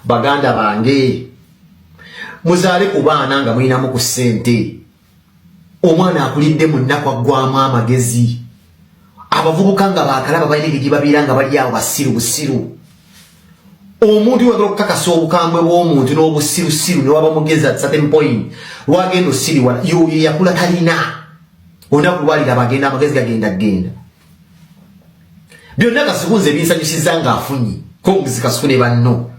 baganda bange muzaale ku baana nga mulinamu ku ssente omwana akulidde mu nnaku aggwamu amagezi abavubuka nga bakalaba balina ebigi babiira nga bali awo basiru busiru omuntu wagala okukakasa obukambwe bw'omuntu n'obusirusiru ne waba mugezi at certain point lwagenda osiriwala yoyo yakula talina olunaku lwalira bagenda amagezi gagenda byonna Kasukunze binsanyusiza ng'afunye Kongs Kasuku ne banno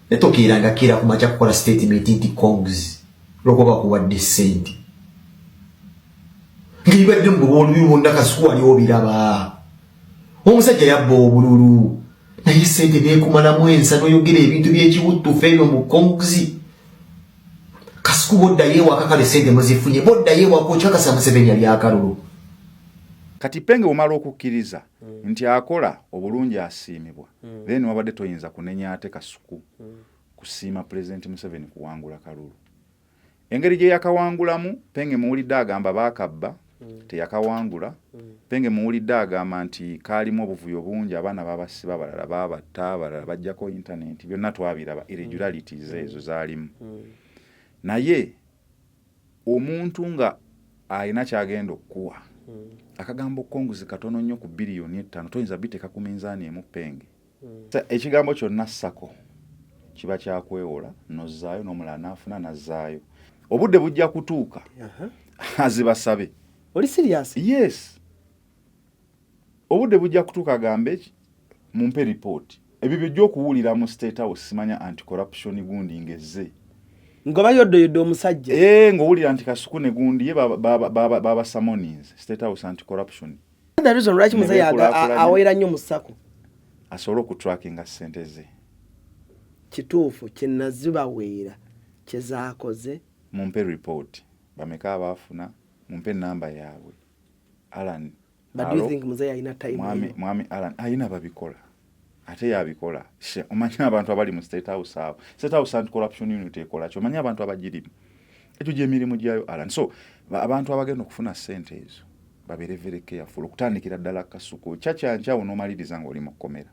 netokeeranga kira ku makya kukola statement nti Kongs lwokuba kuwadde ssente ng'ibadde mu bw'olubi bwonna Kasuku wali obiraba omusajja yabba obululu naye ssente neekumalamu ensa n'oyogera ebintu by'ekiwuttufu eno mu Kongs Kasuku boddayo ewaka kale ssente muzifunye boddayo ewaka okyakasa Museveni yali akalulu kati Penge omala okukkiriza nti akola obulungi asiimibwa then wabadde toyinza kunenya ate Kasuku kusiima President Museveni kuwangula kalulu engeri gye yakawangulamu Penge muwulidde agamba baakabba teyakawangula Penge muwulidde agamba nti kaalimu obuvuyo bungi abaana babasiba balala babatta balala bajjako internet byonna twabiraba irregularities ezo zaalimu naye omuntu nga alina kyagenda okuwa akagambo Kongs katono nnyo ku biliyoni 5 toyinza biteeka ku minzaani emu Penge ekigambo kyonna ssako kiba kyakwewola nozzaayo n'omulala n'afuna nazzaayo obudde bujja kutuuka azibasabe oli serious yes obudde bujja kutuuka agambe mumpe report ebyo bijja okuwulira mu State House simanya anti-corruption gundi ngezze ngoba yoddo omusajja ng'owulira nti Kasuku ne gundi ye baba summonings State House anti-corruption the reason lwaki Muzeeyi awera nnyo mu ssako asobole okutrackinga ssente ze kituufu kyenazibaweera kyezaakoze mumpe report bameka abaafuna mumpe namba yaabwe Alan but do you think Muzeeyi alina time mwami Alan ayina babikola ate yabikola omanya abantu abali mu State House awo State House anti-corruption unit ekola kyo omanya abantu abagirimu ekyo gy'emirimu gyayo Alan so abantu abagenda okufuna ssente ezo babeere very careful okutandikira ddala Kasuku kyakyankyawo n'omaliriza ng'oli mu kkomera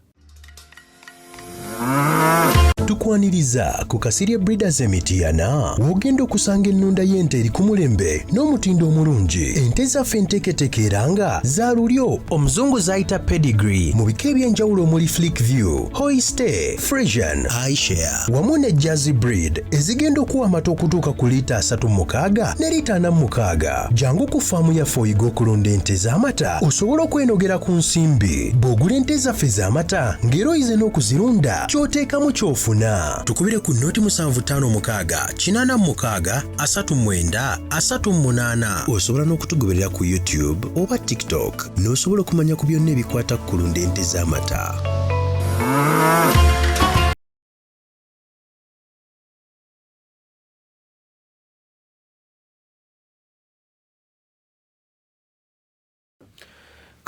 tukwaniriza ku Kasirye Breeders Emityana wogenda okusanga ennunda y'ente eri ku mulembe n'omutindo omulungi ente zaffe enteeketeeke era nga za lulyo omuzungu zayita pedigree mu bika ebyenjawulo omuli Flick View, Hoiste, Frisian, iShare wamu ne Jersey breed ezigenda okuwa amata okutuuka ku liita 36 ne liita 46 jangu ku faamu yaffe oyiga okulunda ente z'amata osobola okwenogera ku nsimbi bw'ogula ente zaffe z'amata ng'era oyize n'okuzirunda ky'oteekamu ky'ofuna tukubire ku noti 7556 86 39 38 osobola n'okutugoberera ku YouTube oba TikTok n'osobola okumanya ku byonna ebikwata ku kulunda ente z'amata.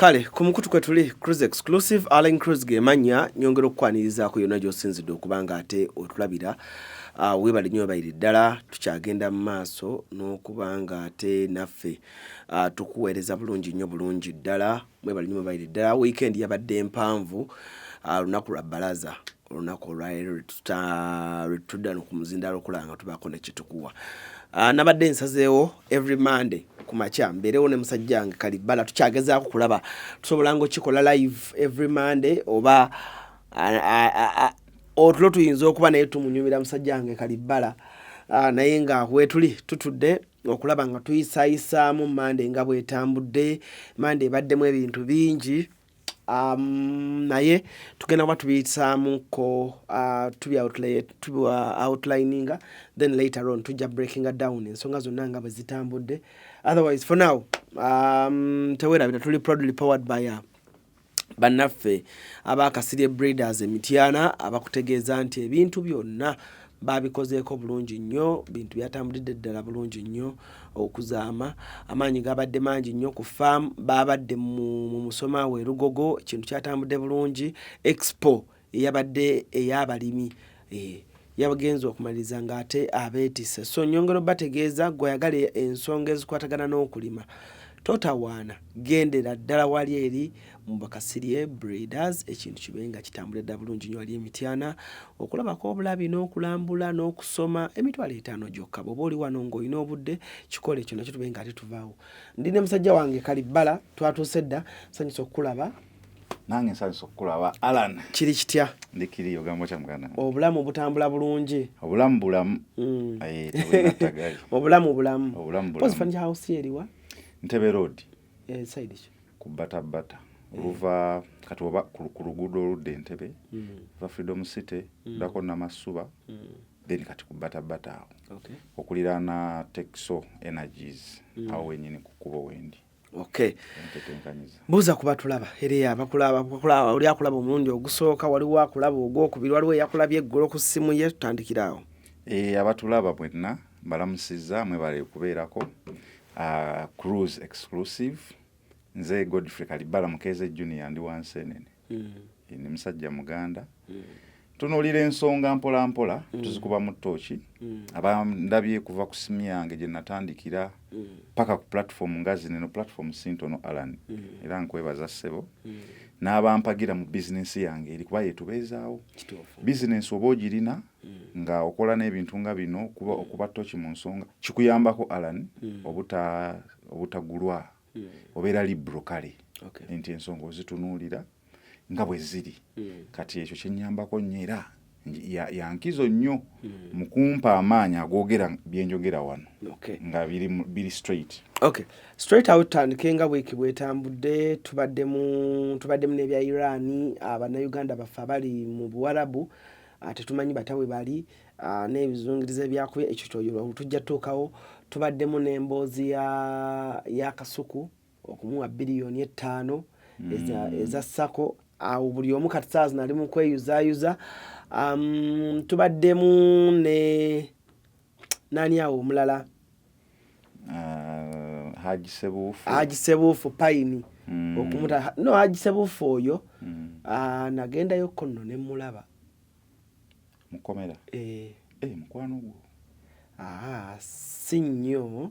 kale ku mukutu kwe tuli Cruise Exclusive Allen Cruise gemanya nyongera okwanirizaako yonna gy'osinzidde okubanga ate otulabira weebale nnyo bayiri ddala tukyagenda mu maaso n'okubanga ate naffe tukuweereza bulungi nnyo bulungi ddala mwebale nnyo bayiri ddala weekend yabadde mpanvu lunaku lwa bbalaza olunaku olwaleero tudda ku muzindaalo okulanga tubaako ne kitukuwa nabadde nsazeewo every Monday kumakya mbeerewo ne musajja wange Kalibala tukyagezaako kulaba tusobola nga okikola live every Monday oba otulo tuyinza okuba naye tumunyumira musajja wange Kalibala naye nga weetuli tutudde okulaba nga tuyisaayisaamu Monday nga bwetambudde Monday ebaddemu ebintu bingi naye tugenda kuba tubiyisaamuko outlininga then later on tujja breaking down ensonga zonna nga bwe zitambudde otherwise for now teweerabira tuli proudly powered by bannaffe abakasirye Breeders Emityana abakutegeeza nti ebintu byonna babikozeeko bulungi nnyo bintu byatambulidde ddala bulungi nnyo okuzaama amaanyi gabadde mangi nnyo ku farm babadde mu musoma we Rugogo kintu kyatambudde bulungi expo eyabadde ey'abalimi yabagenza okumaliriza ng'ate abeetise so nyongero bategeeza gwe yagala ensonga ezikwatagana n'okulima totawaana gendera ddala wali eri mu Bakasirye Breeders ekintu kibe nga kitambula dda bulungi nnyo wali Emityana okulabako obulabi n'okulambula n'okusoma emitwalo 5 gyokka bw'oba oli wano ng'olina obudde kikole ekyo nakyo tube nga ate tuvaawo ndi ne musajja wange Kalibbala twatuuse dda nsanyusa okukulaba nange nsanyusa okukulaba Alan kiri kitya ndikiri ogambo kya muganda obulamu butambula bulungi obulamu bulamu tabulinattagaali obulamu posifani kya house eriwa Ntebe Road side ki ku Batabata oluva kati oba ku luguudo oludde Entebbe va Freedom City dako Namasuba then kati ku Batabata awo okuliraana Texo Energies awo wenyini ku kubo wendi. Okay. Buza kubatulaba eri abakulaba oli akulaba omulundi ogusooka waliwo akulaba ogwokubiri waliwo yakulabye eggolo ku ssimu ye tutandikiraawo. Abatulaba mwenna balamusiza mwebale kubeerako cruise exclusive nze Godfrey Kalibbala Mukeze Junior ndi Wansenene ni musajja muganda tunuulira ensonga mpola mpola tuzikuba mu ttooki abandabye kuva ku simu yange gye natandikira paka ku platform ngazi neno platform sintono Alan era nkwebaza ssebo n'abampagira mu business yange eri kuba yetubeezaawo business oba ogirina nga okola n'ebintu nga bino okuba ttooki mu nsonga kikuyambako Alan obutagulwa obeera libro kale nti ensonga ozitunuulira nga bwe ziri kati ekyo kyennyambako nnyo era yankizo nnyo mu kumpa amaanyi agogera byenjogera wano nga biri straight. Okay, straight out tutandike nga bweki bwetambudde tubadde mu n'ebya Iran abannayuganda baffe abali mu Buwarabu tetumanyi batawe bali n'ebizungiriza ebyakubye ekyo kyoyolo tujja tuukawo tubaddemu n'emboozi ya Kasuku okumuwa biliyoni 5 eza Sako awo buli omu kati saazi nali mu kweyuzaayuza tubaddemu ne nani awo omulala Haji Sebuufu Paini okumuta no Haji Sebuufu oyo nagendayo konno ne mulaba mukomera mukwano gwo si nnyo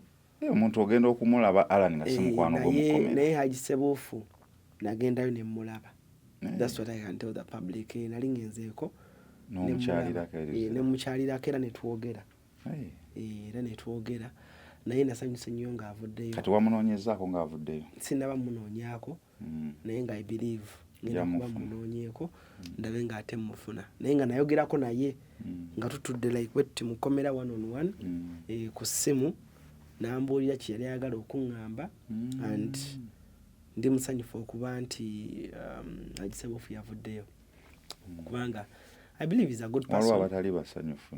omuntu ogenda okumulaba Alan nga si mukwano gwo mukomera naye Haji Sebuufu nagendayo ne mulaba. That's what I can tell the public. Nali ngenzeeko n'omukyalirako era netwogera naye nasanyusa nnyo ng'avuddeyo. Kati wamunoonyezaako ng'avuddeyo? Sinaba munoonyaako naye nga I believe ngenda kuba munoonyeeko ndabe ng'ate mufuna naye nga nayogerako naye nga tutudde like bwe mukomera 1-on-1 ku ssimu n'ambuulira kye yali ayagala okuŋŋamba and ndi musanyufu okuba nti Haji Sebuufu yavuddeyo kubanga I believe is a good person. Waliwo abatali basanyufu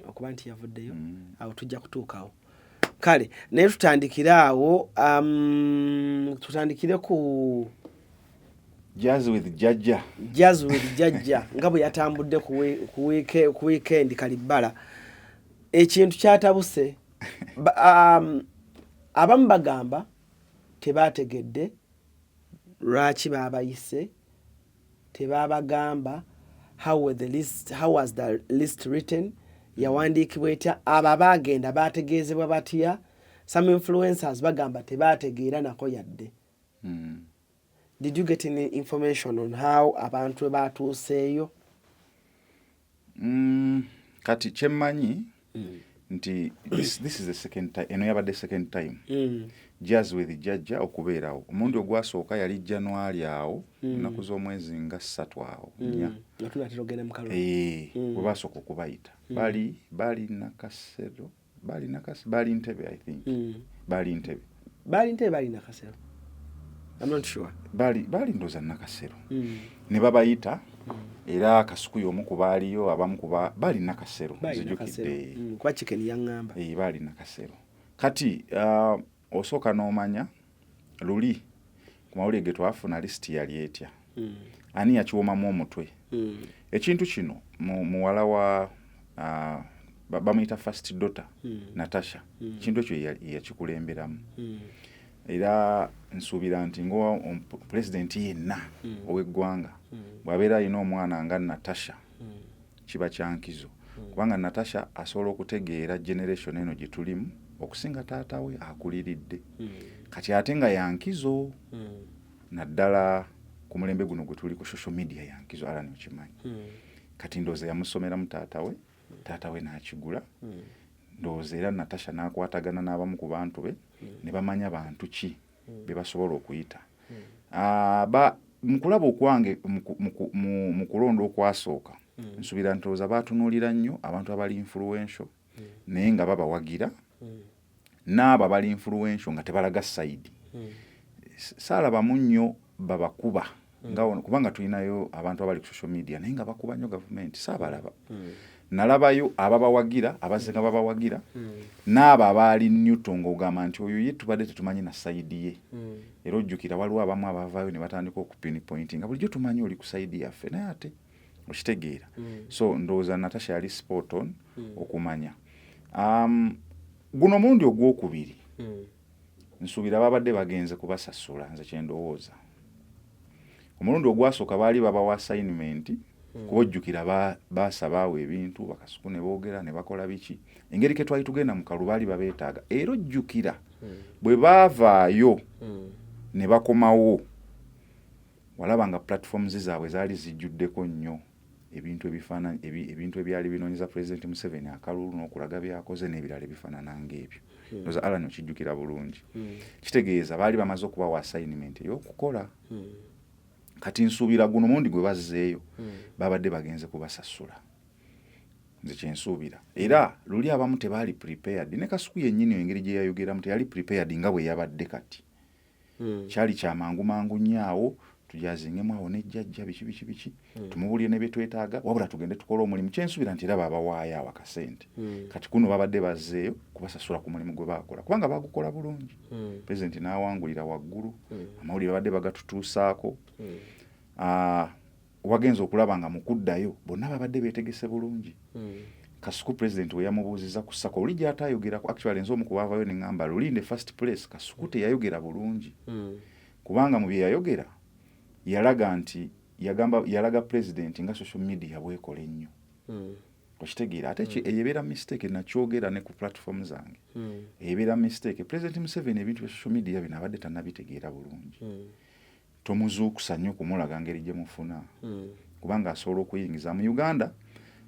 okuba nti yavuddeyo awo tujja kutuukawo kale naye tutandikiraawo tutandikire ku Jazz with Jajja nga bwe yatambudde ku weekend Kalibbala ekintu kyatabuse abamu bagamba tebategedde lwaki babayise tebabagamba how was the list written yawandiikibwa etya abo bagenda bategeezebwa batya some influencers bagamba tebategeera nako yadde. Did you get any information on how abantu batuuseeyo? Kati kyemmanyi nti this is the second time eno yabadde second time Jazz with Jajja okubeerawo omuntu ogwasooka yali January awo ennaku z'omwezi nga 3 awo bwe basooka okubayita bali Nakasero bali Ntebbe I think bali Ntebbe bali Nakasero I'm not sure bali ndoza Nakasero ne babayita era Kasuku y'omu ku baaliyo abamu kuba bali Nakasero nzijukidde kuba chicken yaŋŋamba bali Nakasero kati osooka n'omanya luli ku mawulire ge twafuna lisiti yali etya ani yakiwomamu omutwe ekintu kino muwala wa bamuyita first daughter Natasha kintu ekyo yakikulemberamu era nsuubira nti ngo president yenna ow'eggwanga bw'abeera alina omwana nga Natasha kiba kyankizo kubanga Natasha asobola okutegeera generation eno gye tulimu okusinga taata we akuliridde. Kati ate nga yankizo naddala ku mulembe guno gwe tuli ku social media yankizo Alan okimanyi. Kati ndowooza yamusomeramu taata we n'akigula. Ndowooza era Natasha n'akwatagana n'abamu ku bantu be ne bamanya bantu ki be basobola okuyita. Mu kulaba okwange mu kulonda okwasooka nsuubira ntowooza baatunuulira nnyo abantu abali influential naye nga babawagira n'abo abali influential nga tebalaga sayidi. Saalabamu nnyo babakuba kubanga tulinayo abantu abali ku social media naye nga bakuba nnyo gavumenti saabalaba. Nalabayo ababawagira abazze nga babawagira n'abo abaali Newton ng'ogamba nti oyo ye tubadde tetumanyi na sayidi ye. Era ojjukira waliwo abamu abavaayo ne batandika okupinpointi nga bulijjo tumanyi oli ku sayidi yaffe naye ate okitegeera. So ndowooza Natasha yali spot on okumanya. Guno mulundi ogwokubiri nsuubira babadde bagenze kubasasula nze kye ndowooza. Omulundi ogwasooka baali babawa assignment kuba ojjukira baasabaawo ebintu bakasuku ne boogera ne bakola biki engeri ke twali tugenda mu kalu baali babeetaaga. Era ojjukira bwe baavaayo ne bakomawo walaba nga platforms zaabwe zaali zijjuddeko nnyo ebintu ebyali binoonyeza President Museveni akalulu n'okulaga byakoze n'ebirala ebifaanana ng'ebyo. Ndowooza Alan okijjukira bulungi. Kitegeeza baali bamaze okubawa assignment ey'okukola. Kati nsuubira guno mundi gwe bazzeeyo babadde bagenze kubasasula. Nze kye nsuubira. Era luli abamu tebaali prepared. Ne Kasuku yennyini engeri gye yayogeramu teyali prepared nga bwe yabadde kati. Kyali kya mangu nnyo tujazingemu awo nejjajja biki tumubulire ne bye twetaaga wabula tugende tukola omulimu. Kye nsuubira nti era babawaayo akasente. Kati kuno babadde bazzeeyo kubasasula ku mulimu gwe baakola kubanga baagukola bulungi. President n'awangulira waggulu amawulire babadde bagatutuusaako. Wagenza okulaba nga mu kuddayo bonna babadde beetegese bulungi. Kasuku President we yamubuuziza ku ssako oli gy'ataayogerako actually nze omu ku baavaayo ne ŋŋamba lulinde first place Kasuku teyayogera bulungi kubanga mu bye yayogera yalaga nti yalaga President nga social media bwekola ennyo. Okitegeera ate eyebeera mistake nakyogera ne ku platform zange. Eyebeera mistake President Museveni ebintu bya social media bino abadde tannabitegeera bulungi. Tomuzuukusa nnyo kumulaga ngeri gye mufuna kubanga asobola okuyingiza mu Uganda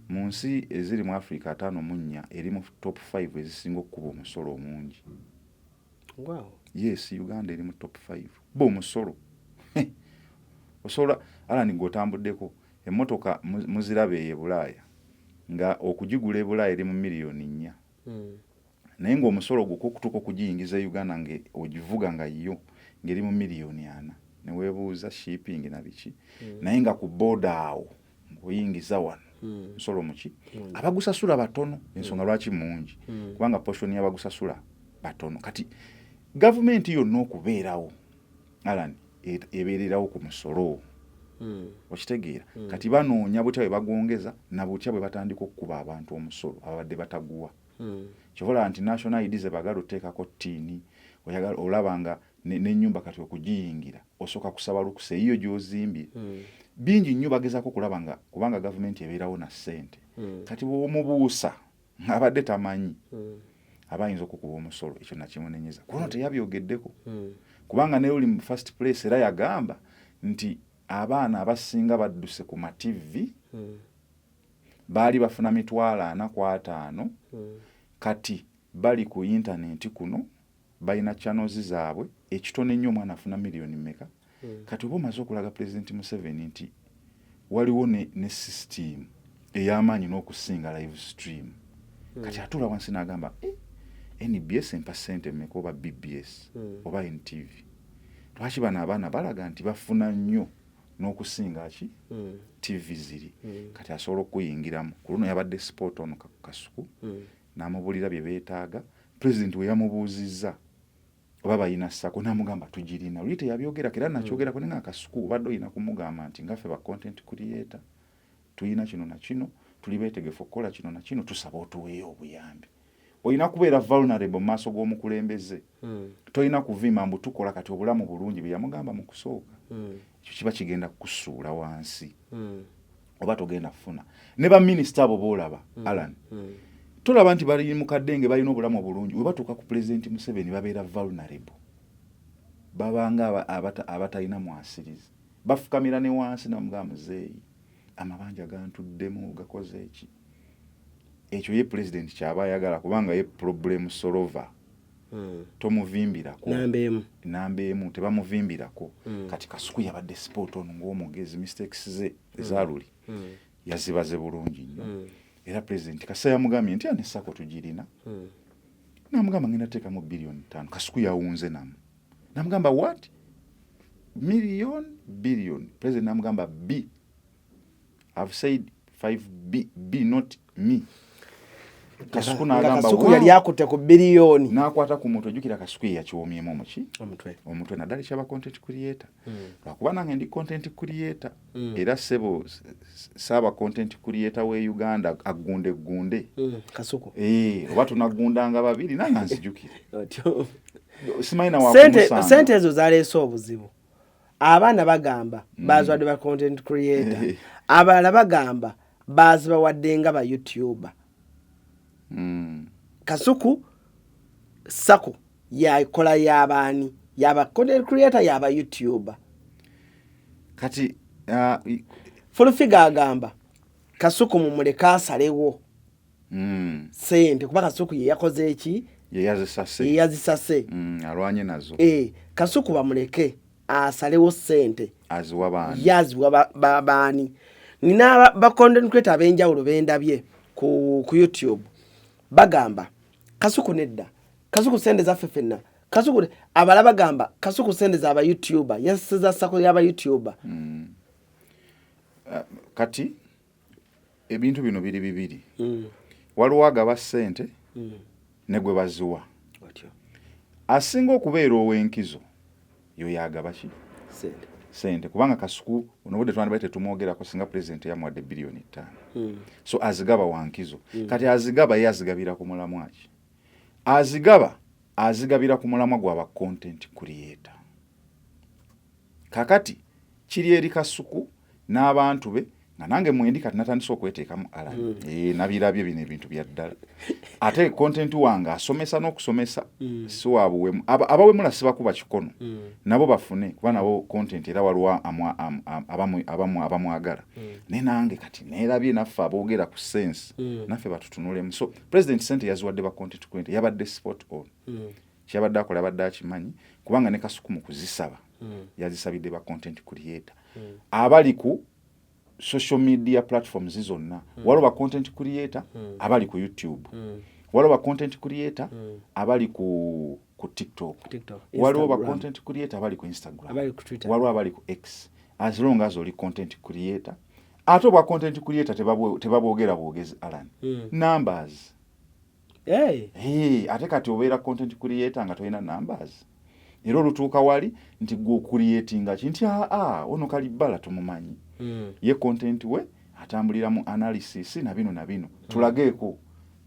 mu nsi eziri mu Africa 5 eri mu top 5 ezisinga okukuba omusolo omungi. Wow. Yes, Uganda eri mu top 5 bo omusolo. Osobola Alan gwotambuddeko emmotoka muzirabe e Bulaaya nga okugigula e Bulaaya eri mu miliyoni 4. Naye ng'omusolo gwo okutuuka okugiyingiza Uganda ogivuga nga yo ng'eri mu miliyoni 4. Ne weebuuza shipping na biki. Naye nga ku boda awo ng'oyingiza wano musolo muki abagusasula batono. Ensonga lwaki mungi kubanga portion y'abagusasula batono. Kati gavumenti yonna okubeerawo Alan ebeererawo ku musolo. Okitegeera kati banoonya butya bwe bagongeza na butya bwe batandika okukuba abantu omusolo abadde bataguwa. Kivola nti national ID ze bagala oteekako ttiini oyagala olaba nga n'ennyumba kati okugiyingira osooka kusaba lukuse eyo gy'ozimbye. Bingi nnyo bagezaako kulaba nga kubanga gavumenti ebeerawo na ssente. Kati bw'omubuusa abadde tamanyi aba ayinza okukuba omusolo ekyo nakimunenyeza. Kuno teyabyogeddeko kubanga ne uli mu first place era yagamba nti abaana abasinga badduse ku ma-TV baali bafuna $40,000 kati bali ku intaneti kuno balina channels zaabwe ekitone nnyo omwana afuna miliyoni mmeka. Kati oba omaze okulaga President Museveni nti waliwo ne system ey'amaanyi n'okusinga live stream. Kati atula wansi n'agamba NBS empa ssente mmeka oba BBS oba NTV. Lwaki bano abaana balaga nti bafuna nnyo n'okusinga ki TV ziri. Kati asobola okuyingiramu ku luno yabadde sport ono Kasuku n'amubulira bye beetaaga. President we yamubuuzizza oba balina ssako n'amugamba tugirina. Luli teyabyogera era nakyogerako ne nga Kasuku obadde olina kumugamba nti ngaffe ba content creator tulina kino na kino tuli beetegefu okukola kino na kino tusaba otuweeyo obuyambi. Olina kubeera vulnerable mu maaso g'omukulembeze. Tolina kuviima mbu tukola kati obulamu bulungi bye yamugamba mu kusooka. Ekyo kiba kigenda kukusuula wansi oba togenda kufuna. Ne ba minisita abo boolaba Alan tulaba nti bali mu kadenge balina obulamu obulungi we batuuka ku President Museveni babeera vulnerable babanga abatalina mwasirizi bafukamira ne wansi namugamba muzeeyi amabanja gantuddemu gakoze eki ekyo ye president kyaba ayagala kubanga ye problem solver tomuvimbirako namba emu tebamuvimbirako kati Kasuku yabadde sport on ng'omugezi mistakes ze ezaluli yazibaze bulungi nnyo era president Kasa yamugambye nti ane Sako tugirina namugamba ngenda teeka mu billion 5 Kasuku yawunze namugamba what billion president namugamba B I've said 5B not me Kasuku n'agamba Kasuku yali akutte ku biliyoni n'akwata ku mutwe jukira Kasuku yakiwomyemu omuki omutwe naddala kyaba content creator lwakuba nange ndi content creator era sebo saba content creator we Uganda agunde Kasuku oba tunagundanga babiri nange nzijukire simaina sente ezo zaleese obuzibu abaana bagamba bazwadde ba content creator abalala bagamba bazibawadde nga ba YouTuber Kasuku Sako yakola y'abaani yaba content creator yaba YouTuber kati full figure agamba Kasuku mumuleka asalewo sente kuba Kasuku ye yakoze eki yazisase alwanye nazo Kasuku bamuleke asalewo sente yaziwa baani nina ba content creator abenjawulo bendabye ku YouTube bagamba Kasuku nedda Kasuku sente za fefenna Kasuku abala bagamba Kasuku sente za aba YouTuber yaseza Sako yaba YouTuber kati ebintu bino biri bibiri waliwo agaba sente negwe baziwa asinga okubeera ow'enkizo yo yagaba ki sente kubanga Kasuku onobudde twandibadde tetumwogerako singa president yamuwadde biliyoni 5 so azigaba wankizo kati azigaba ye azigabira ku mulamwa ki azigabira ku mulamwa gw'aba content creator kakati kiri eri Kasuku n'abantu be nga nange mwendi kati natandise okweteekamu alani nabirabye bino ebintu bya ddala ate content wange asomesa n'okusomesa si wabuwemu abawemula sibakuba kikono nabo bafune kuba nabo content era waliwo abamwagala ne nange kati neerabye naffe aboogera ku sense naffe batutunulemu so president sente yaziwadde ba content creator yabadde sport on kyabadde akola yabadde akimanyi kubanga ne Kasuku mu kuzisaba yazisabidde ba content creator abali ku social media platforms zonna waliwo ba content creator abali ku YouTube waliwo ba content creator abali ku TikTok waliwo ba content creator abali ku Instagram waliwo abali ku X as long as oli content creator ate ba content creator tebabogera bwogezi Alan numbers ate kati obeera content creator nga toyina numbers era olutuuka wali nti gwe creatinga kinti ono kalibala tumumanyi ye content we atambulira mu analysis na bino tulageeko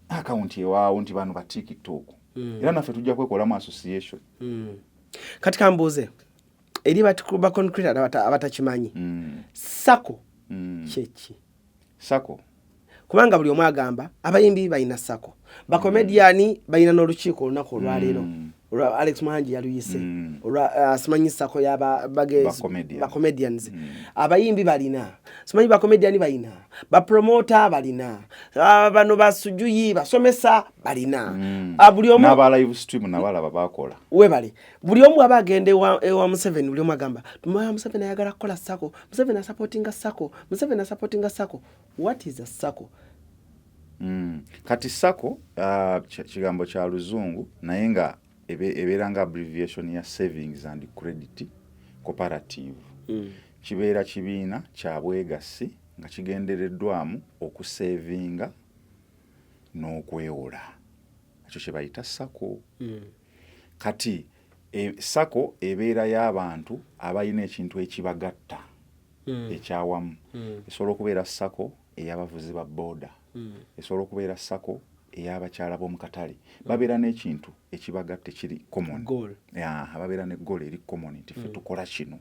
account ewaawo nti bano ba TikTok era naffe tujja kwekola mu association kati kambuuze eri ba content creator abatakimanyi Sako kyeki Sako kubanga buli omu agamba abayimbi balina Sako ba comedian balina n'olukiiko olunaku olwaleero Alex Muhangi yaluyise simanyi Sako yaba ba comedians abayimbi balina simanyi ba comedian balina ba promoter balina bano basujuyi basomesa balina buli omu n'aba live stream n'abalaba bakola webale buli omu abagende ewa Museveni buli omu agamba tumaya Museveni ayagala kukola Sako Museveni supporting Sako what is a Sako kati Sako kigambo kya luzungu naye nga ebeera nga abbreviation ya savings and credit cooperative kibeera kibiina kya bwegassi nga kigendereddwamu okusevinga n'okwewola ekyo kye bayita Sako kati Sako ebeera y'abantu abalina ekintu ekibagatta ekyawamu esobola okubeera Sako ey'abavuzi ba boda esobola okubeera Sako ey'abakyala b'omu katale babeera n'ekintu ekibagatte kiri common Goal. babeera ne goal eri common nti ffe tukola kino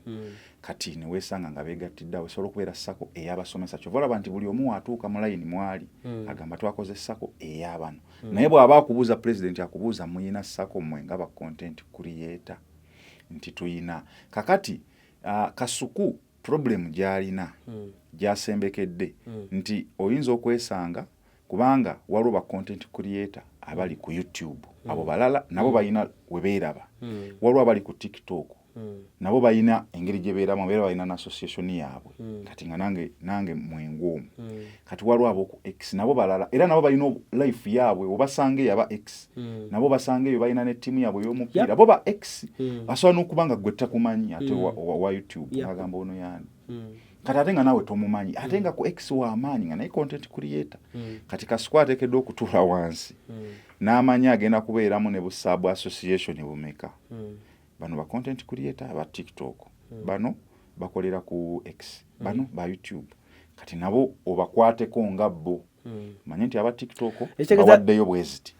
kati ne weesanga nga beegattidde awo esobola okubeera sako ey'abasomesa kyova olaba nti buli omu atuuka mu layini mwali agamba twakoze sako ey'abano naye bw'aba akubuuza pulezidenti akubuuza muyina sako mmwe nga ba content creator nti tuyina kakati Kasuku problem gy'alina gyasembekedde nti oyinza okwesanga kubanga waliwo ba content creator abali ku YouTube abo balala nabo balina we beeraba waliwo abali ku TikTok nabo balina engeri gye beeramu balina na association yaabwe kati nga nange mwengu kati waliwo abo ku X nabo balala era nabo balina life yaabwe obasange yaba X nabo basange yo balina ne team yaabwe y'omupiira abo ba X asobola n'okubanga gwe takumanyi ate wa YouTube agamba ono yani kati ate nga nawe tomumanyi ate nga ku X w'amaanyi nga naye content creator kati Kasuku ateekeddwa okutuula wansi n'amanyi agenda kubeeramu ne bu sub association bumeka bano ba content creator ba TikTok bano bakolera ku X bano ba YouTube kati nabo obakwateko nga bo manyi nti aba TikTok bawaddeyo bweziti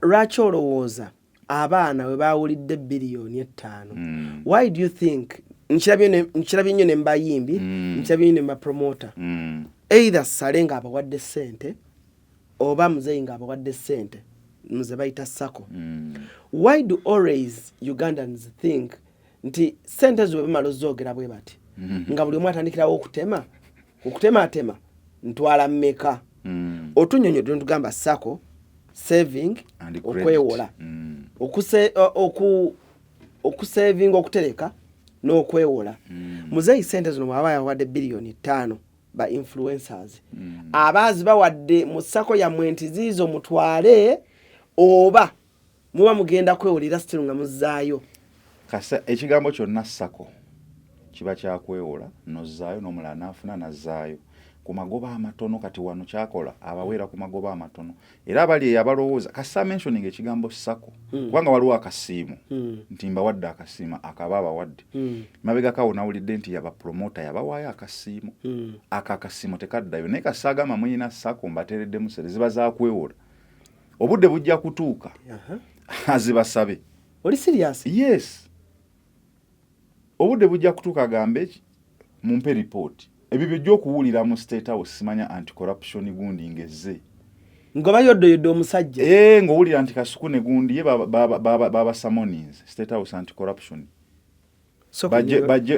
lwaki olowooza abaana we bawulidde biliyoni 5 why do you think nkirabye nnyo ne mbayimbi nkirabye nnyo ne mapromota either sale nga abawadde ssente oba muzeeyi nga abawadde ssente nze bayita sako why do always Ugandans think nti ssente zo bamala ozoogera bwe bati nga buli omu atandikirawo okutematema ntwala mmeka otunyonyodde ntugamba sako saving okwewola okusavinga okutereka n'okwewola muzeeyi ssente zino bw'aba yawadde biliyoni 5 ba influencers abaazi bawadde mu sako yammwe nti ziizo mutwale oba muba mugenda kwewolera still nga muzzaayo kasa ekigambo kyonna sako kiba kyakwewola nozzaayo n'omulala n'afuna nazzaayo ku magoba amatono kati wano kyakola abaweera ku magoba amatono era abali abalowooza kasa mentioning ekigambo sako kubanga waliwo akasiimu nti mbawadde akasiima akaba abawadde mabega kawo nawulidde nti yaba promoter yabawaayo akasiimu akakasiimu tekaddayo naye kasaagamba muyina sako mbateereddemu sere ziba zakwewola obudde bujja kutuuka azibasabe oli serious yes obudde bujja kutuuka agambe mumpe report ebibyo gy'okuwulira mu State House simanya anti-corruption gundi ngezze ngoba yoddo omusajja ng'owulira nti Kasuku ne gundi ye baba summonings State House anti-corruption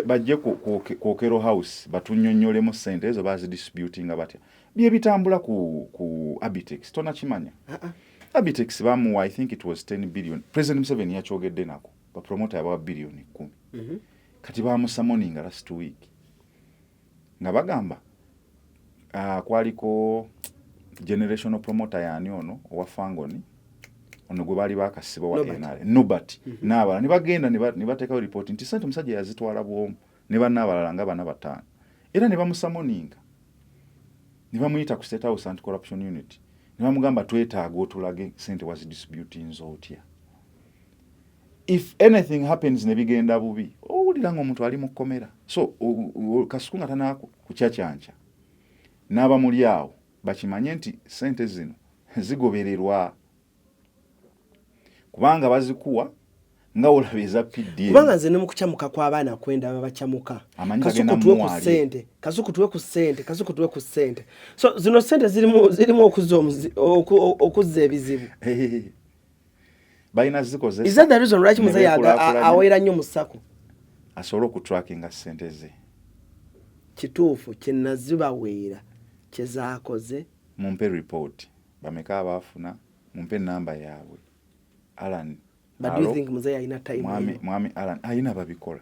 bajje kwokero house batunnyonnyolemu ssente ezo bazidistributinga batya bye bitambula ku Abitex tonakimanya Abitex bamuwa I think it was 10 billion President Museveni yakyogedde nako bapromota yabawa biliyoni 10 kati bamusummoninga last week nga bagamba kwaliko generational promoter yani ono owa Fangoni ono gwe bali bakasiba wa NRA Nobati n'abala ne bagenda ne bateekawo report nti ssente omusajja yazitwala bwomu ne bannabalala nga bana batano era ne bamusamoninga ne bamuyita ku State House Anti-Corruption Unit ne bamugamba twetaaga otulage ssente wazidistributing zotya if anything happens ne bigenda bubi owulira ng'omuntu ali mu kkomera so Kasuku nga tana kukyakyanca n'aba muli awo bakimanye nti ssente zino zigobererwa kubanga bazikuwa nga olaba eza PDM kubanga nze ne mu kukyamuka kw'abaana kwenda babakyamuka Kasuku tuwe ku ssente Kasuku tuwe ku ssente so zino ssente zirimu okuzza ebizibu balina zikozesa is that the reason lwaki muzeeyi aweera nnyo mu sako asobola okutrackinga ssente ze kituufu kyenazibaweera kyezaakoze mumpe report bameka abaafuna mumpe namba yaabwe Alan but do you think muzeeyi alina time mwami Alan ayina babikola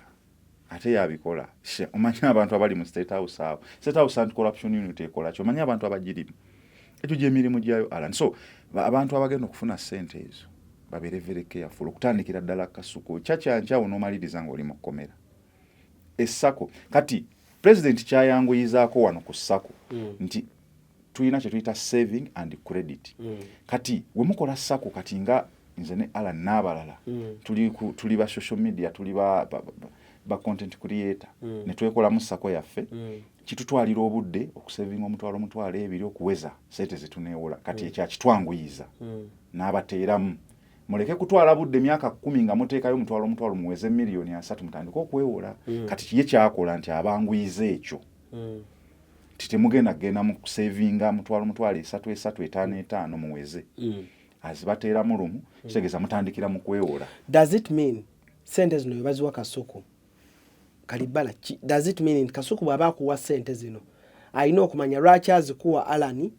ate yabikola omanya abantu abali mu State House awo State House Anti-Corruption Unit ekola kyo omanya abantu abagirimu ekyo gy'emirimu gyayo Alan so abantu abagenda okufuna ssente ezo babeere very careful okutandikira ddala Kasuku kyakyanca onoomaliriza ng'oli mu kkomera essako kati president kyayanguyizaako wano ku ssako nti tulina kye tuyita saving and credit kati we mukola ssako kati nga nze ne Alan n'abalala tuli ba social media tuli ba content creator ne twekolamu ssako yaffe kitutwalira obudde okusevinga omutwalo ebiri okuweza sente zetuneewola kati ekya kitwanguyiza n'abateeramu muleke kutwala budde myaka 10 nga muteekayo omutwalo muweze miliyoni 3 mutandika okwewola kati kiye kyakola nti abanguyiza ekyo titemugenda mu kusevinga mutwalo 3 muweze azibateera mu lumu kitegeeza mutandikira mu kwewola. Does it mean sente zino webaziwa Kasuku Kalibala does it mean Kasuku bw'aba akuwa sente zino alina okumanya lwaki azikuwa Alani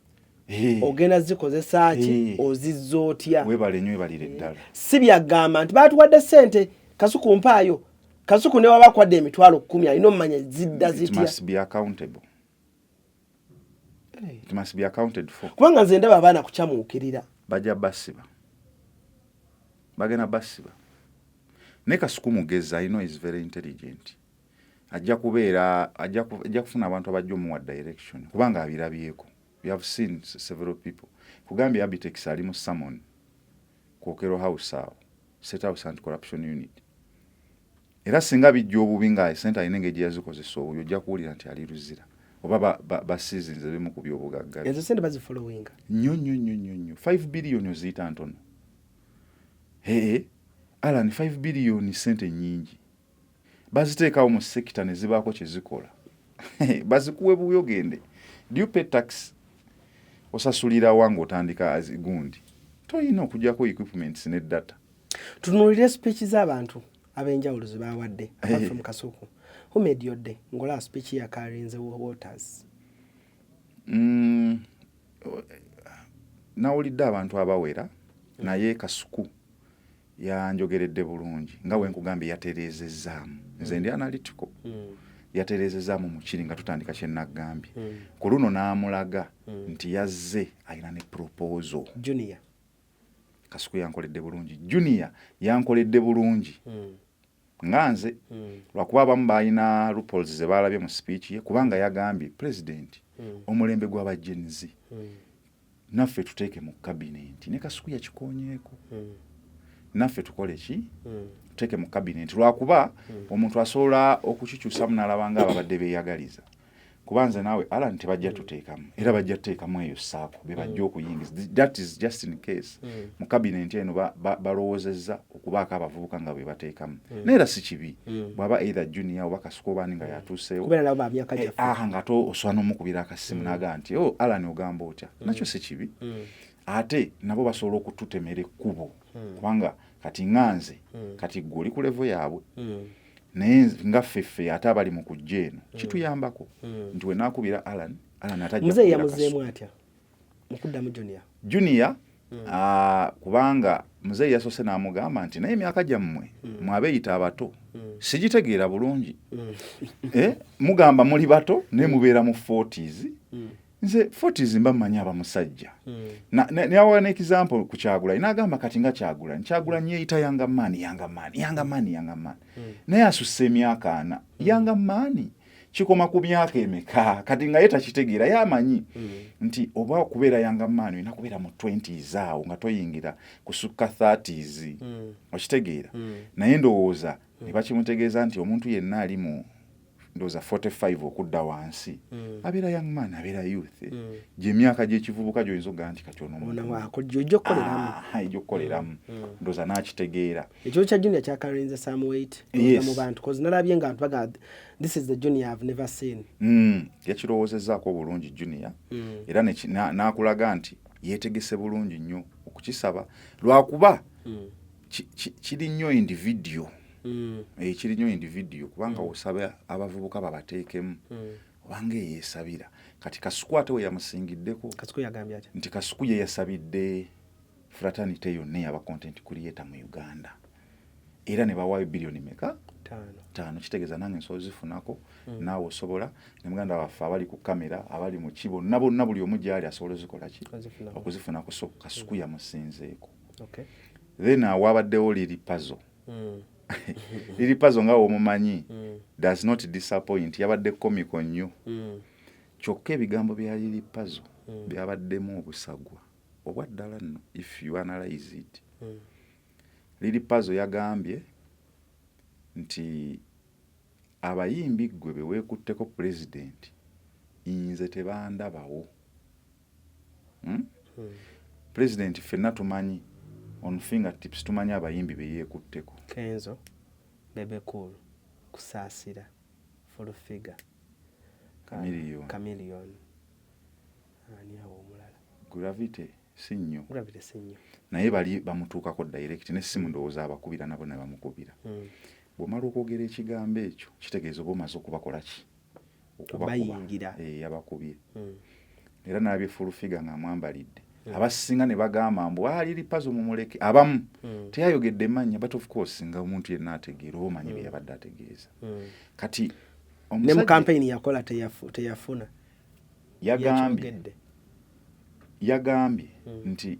ogenda zikozesa ki ozizza otya? Webale nnyo ebalire ddala si byagamba nti baatuwadde sente Kasuku mpaayo Kasuku ne waba akwadde emitwalo 10 alina omumanya zidda zitya. It must be accountable. It must be accounted for. Kubanga nze ndaba abaana kukyamuukirira bajja basiba bagenda basiba ne Kasuku mugezi I know is very intelligent ajja kufuna abantu abajja omuwa direction kubanga abirabyeko. We have seen several people kugambye Abitex ali mu summon Kokero House awo State House Anti-Corruption Unit era singa bijja obubi nga sente alina engeri yazikozesa oyo ojja kuwulira nti ali luzira oba basizinze bimu ku byobugagga ezo sente bazifollowinga nnyo 5 billion oziyita ntono Alan 5 billion sente nyingi baziteekawo mu sekita ne zibaako kye zikola bazikuwe buyogende. Do you pay tax? Osasulira wangu otandika azigundi toyina okugyako equipments ne data. Tunuulire speech z'abantu ab'enjawulo ze baawadde apart from Kasuku. Who made your day? Ngola speech ya Karenze Waters. Nawulidde abantu abawera naye Kasuku yanjogeredde bulungi nga we nkugambye yatereezezzaamu nze ndi analytical yatereezezzaamu mu kiri nga tutandika kye nagambye ku luno n'amulaga nti yazze alina ne proposal. Junior Kasuku yankoledde bulungi Junior yankoledde bulungi nganze lwakuba abamu balina loopholes ze balabye mu speech ye kubanga yagambye president omulembe gw'abajenzi naffe tuteeke mu cabinet ne Kasuku yakikonyeeko naffe tukole ki tuteeke mu cabinet lwakuba omuntu asobola okukikyusa munalabanga ababadde beeyagaliza kubanze naawe Alan tebajja tuteekamu era bajja tuteekamu eyo saako be bajja okuyingiza. That is just in case mu cabinet eno balowoozezza okubaako abavubuka nga bwe bateekamu neera si kibi bw'aba either Junior oba Kasuku obaani nga yatuuseewo kubeera nabo bamyaka gyaffe nga osobola n'omukubira akasimu n'agamba nti Alan ogamba otya nakyo si kibi ate nabo basobola okututemera ekkubo kubanga kati nganze kati gwe oli ku level yaabwe naye nga ffeffe ate abali mu kujja eno kituyambako nti we naakubira Alan atajja muzeeyi yamuzeemu atya mukuddamu Junior kubanga muzeeyi yasoose n'amugamba nti naye emyaka gyammwe mwabeeyita abato sigitegeera bulungi mugamba muli bato naye mubeera mu 40s nze 40s mba mmanyi abamusajja nawa ne example ku Kyagulanyi n'agamba kati nga Kyagulanyi yeeyita yanga maani naye asusse emyaka 4 yanga maani kikoma ku myaka emeka kati nga ye takitegeera yamanyi nti oba okubeera yanga maani olina kubeera mu 20s awo nga toyingira kusukka 30s okitegeera naye ndowooza ne bakimutegeeza nti omuntu yenna ali mu ndowooza 45 okudda wansi abeera young man abeera youth gy'emyaka gy'ekivubuka gy'oyinza okugamba nti kati ejja okukoleramu ndowooza n'akitegeera ekyo kya Junior kyakarenze some weight mu bantu cause nalabye nga abantu baga this is the Junior I've never seen yakirowoozezaako bulungi Junior era n'akulaga nti yeetegese bulungi nnyo okukisaba lwakuba kiri nnyo individual kiri nnyo individual kubanga osaba abavubuka babateekemu obanga yeesabira kati Kasuku ate we yamusingiddeko Kasuku yagambye atya nti Kasuku ye yasabidde fraternity yonna ey'aba content creator mu Uganda era ne bawaayo biliyoni meka 5 kitegeeza nange nsobola zifunako naawe osobola ne muganda waffe abali ku kamera abali mu kibo bonna buli omu gyali asobola zikola ki okuzifunako so Kasuku yamusinzeeko then awabaddewo liri puzzle liri puzzle nga omumanyi does not disappoint yabadde comical nnyo kyokka ebigambo bya liri puzzle byabaddemu obusagwa obwa ddala nno if you analyze it liri puzzle yagambye nti abayimbi gwe beweekutteko president inze tebandabawo. President ffenna tumanyi on fingertips tumanyi abayimbi be yeekutteko. Kenzo, Bebe Cool, Kusaasira, Full Figure, Chameleone. Ani awo omulala? Gravity si nnyo. Gravity si nnyo. Naye bali bamutuukako direct n'essimu ndowooza abakubira nabo ne bamukubira. Bw'omala okwogera ekigambo ekyo kitegeeza oba omaze okubakola ki? Okubayingira. Abakubye. Era n'abye Full Figure ng'amwambalidde. Abasinga ne bagamba mbu liri puzzle mumuleke. Abamu teyayogedde mannya, but of course nga omuntu yenna ategeera omanyi bye yabadde ategeeza. Kati ne mu campaign yakola teyafuna. Yagambye nti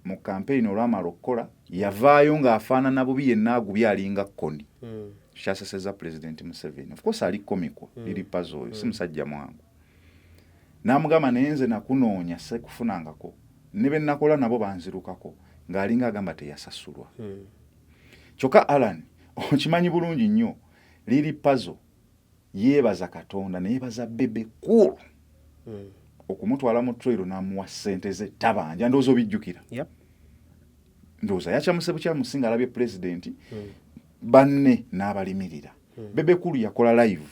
mu campaign olwamala okukola yavaayo ng'afaanana bubi yenna agubye alinga kkoni. Kyaseseza President Museveni. Of course ali komiko liri puzzle oyo si musajja mwangu. N'amugamba nenze nakunoonya sekufunangako ne be nakola nabo banzirukako ng'alinga agamba teyasasulwa. Kyokka Alan okimanyi bulungi nnyo liri puzzle yeebaza Katonda ne yeebaza Bebe Cool okumutwala mu trail n'amuwa ssente ze tabanja ndowooza obijjukira. Ndowooza yakyamuse bukyamusinga alabye President banne n'abalimirira. Bebe Cool yakola live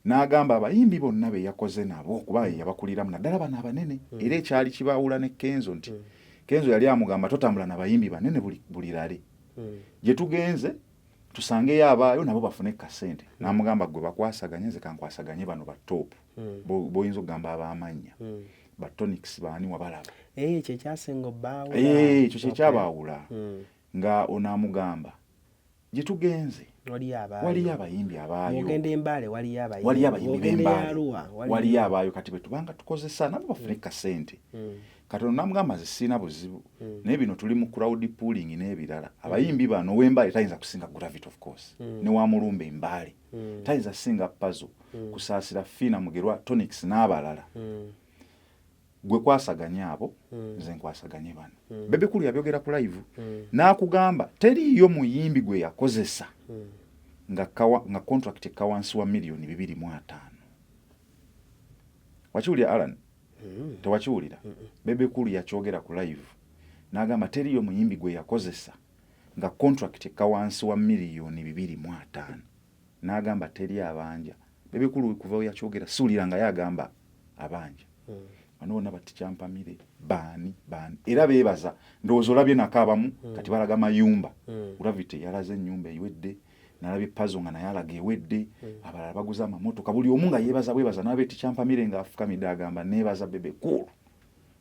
n'agamba abayimbi bonna be yakoze nabo kuba yabakuliramu naddala bano abanene. Era ekyali kibaawula ne Kenzo nti Kenzo yali amugamba totambula n'abayimbi banene buli lale. Gye tugenze tusangeyo abaayo nabo bafune kasente. N'amugamba gwe bakwasaganye nze kankwasaganye bano ba top. Boyinza okugamba ab'amannya. Ba Tonics baani wabalaba. Ekyo kyasinga obbaawula. Ekyo kye kyabaawula. Nga onaamugamba gye tugenze waliyo abayimbi abaayo. Ogenda Embale waliyo abayimbi b'Embale. Waliyo abaayo kati bwe tubanga tukozesa nabo bafune kasente. Katonda n'amugamba zisina buzibu. Naye bino tuli mu crowd pooling n'ebirala. Abayimbi bano w'Embale tayinza kusinga Gravity of course. Ne wa Mulumba Embale. Tayinza singa puzzle. Kusaasira Fina Mugerwa Tonics n'abalala. Gwe kwasaganya abo nze nkwasaganye bano. Bebe Cool yabyogera ku live n'akugamba teriyo muyimbi gwe yakozesa nga contract ka wansi wa milioni 2.5. Wakiwulira Alan? Tewakiwulira? Bebe Cool yakyogera ku live n'agamba teriyo muyimbi gwe yakozesa nga contract ka wansi wa milioni 2.5. N'agamba teri abanja. Bebe Cool kuva yakyogera suulira nga yagamba abanja. Anoona bati kyampamire baani. Era beebaza ndowooza olabye nakaabamu kati balaga mayumba. Gravity yalaze ennyumba eyiwedde n'alabye puzzle nga naye alaga ewedde. Abalala baguza amamotoka buli omu nga yeebaza bwebaza n'alabye tikyampamire ng'afukamidde agamba neebaza Bebe Cool.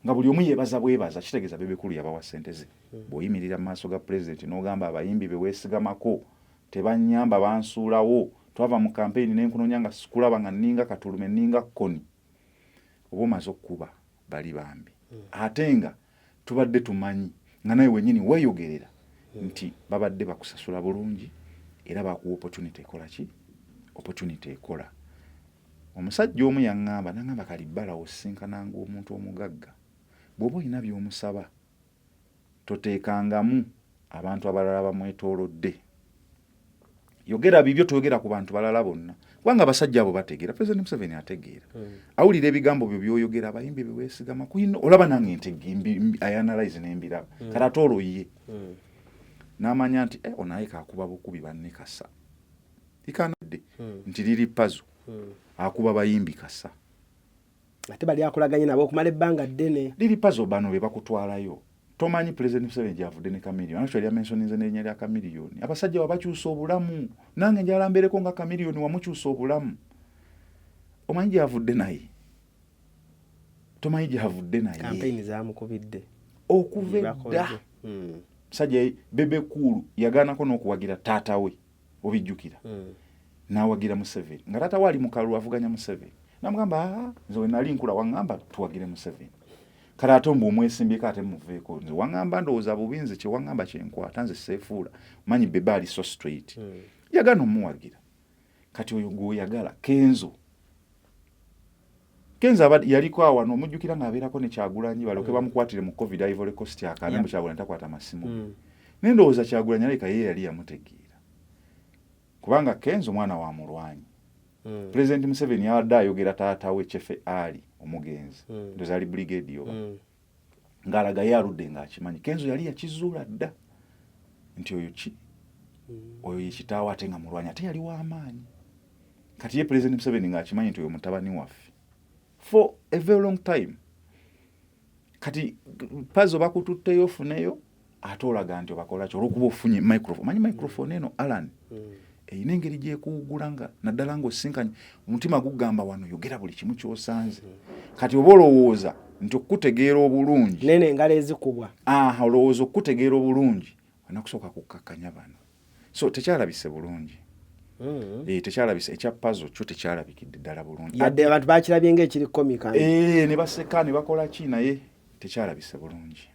Nga buli omu yeebaza bwebaza kitegeeza Bebe Cool yabawa ssente ze. Bw'oyimirira mu maaso ga President n'ogamba abayimbi be weesigamako tebanyamba bansuulawo twava mu campaign n'enkunoonya nga sikulaba nga nninga katulume nninga kkoni. Oba omaze okuba bali bambi. Ate nga tubadde tumanyi nga naye wennyini weeyogerera nti babadde bakusasula bulungi era bakuwa opportunity ekola ki? Opportunity ekola. Omusajja omu yaŋŋamba n'aŋŋamba kalibbala osinkananga omuntu omugagga. Bw'oba olina by'omusaba toteekangamu abantu abalala bamwetoolodde. Yogera bibyo toyogera ku bantu balala bonna. Kubanga abasajja abo bategeera. President Museveni ategeera. Awulira ebigambo byo by'oyogera abayimbi be weesigama kuyino olaba nange ntegimbi ayanalyze n'embiraba. Kati ate olwo ye. N'amanya nti onaye kaakuba bukubi banne kasa. Ikanadde nti liri puzzle akuba bayimbi kasa. Ate bali akolaganye nabo okumala ebbanga ddene. Liri puzzle bano be bakutwalayo. Tomanyi President Museveni gyavudde ne Chameleone. Actually yamentioninze n'erinnya lya Chameleone. Abasajja babakyusa obulamu. Nange njalambeereko nga Chameleone wamukyusa obulamu. Omanyi gyavudde naye. Tomanyi gyavudde naye. Campaign zamukubidde. Okuva edda. Sajja Bebe Cool yagaanako n'okuwagira taata we obijjukira. N'awagira Museveni. Nga taata we ali mu kalulu avuganya Museveni. N'amugamba nze we nali nkula waŋŋamba tuwagire Museveni. Kale ate mbu omwesimbyeko ate muveeko. Nze waŋŋamba ndowooza bubi nze kye waŋŋamba kyenkwata nze seefuula. Manyi Bebe ali so straight. Yagaana omuwagira. Kati oyo gw'oyagala Kenzo. Kenzo yaliko awo n'omujjukira ng'abeerako ne Kyagulanyi balyoke bamukwatire mu COVID Ivory Coast akaana mu Kyagulanyi takwata masimu. Ne ndowooza Kyagulanyi aleka ye yali yamutegeera. Kubanga Kenzo mwana wa mulwanyi. President Museveni yabadde ayogera taata we Chefe Ali omugenzi ndoza ali brigade yoba ngalaga yaludde ng'akimanyi Kenzo yali yakizuula dda nti oyo yekitaawo ate nga mulwanyi ate yali w'amaanyi kati ye President Museveni ng'akimanyi nti oyo mutabani waffe for a very long time kati pazo bakututteyo ofuneyo ate olaga nti obakola kyo olwokuba ofunye microphone manyi microphone eno Alan eyina engeri gyekuwugula nga naddala ng'osinkanye omutima gugamba wano yogera buli kimu ky'osanze kati oba olowooza nti okutegeera obulungi nene engalo ezikubwa olowooza okutegeera obulungi olina kusooka kukkakanya bano so tekyalabise bulungi tekyalabise ekya puzzle kyo tekyalabikidde ddala bulungi yadde abantu bakirabye ng'ekiri komika ne baseka ne bakola ki naye tekyalabise bulungi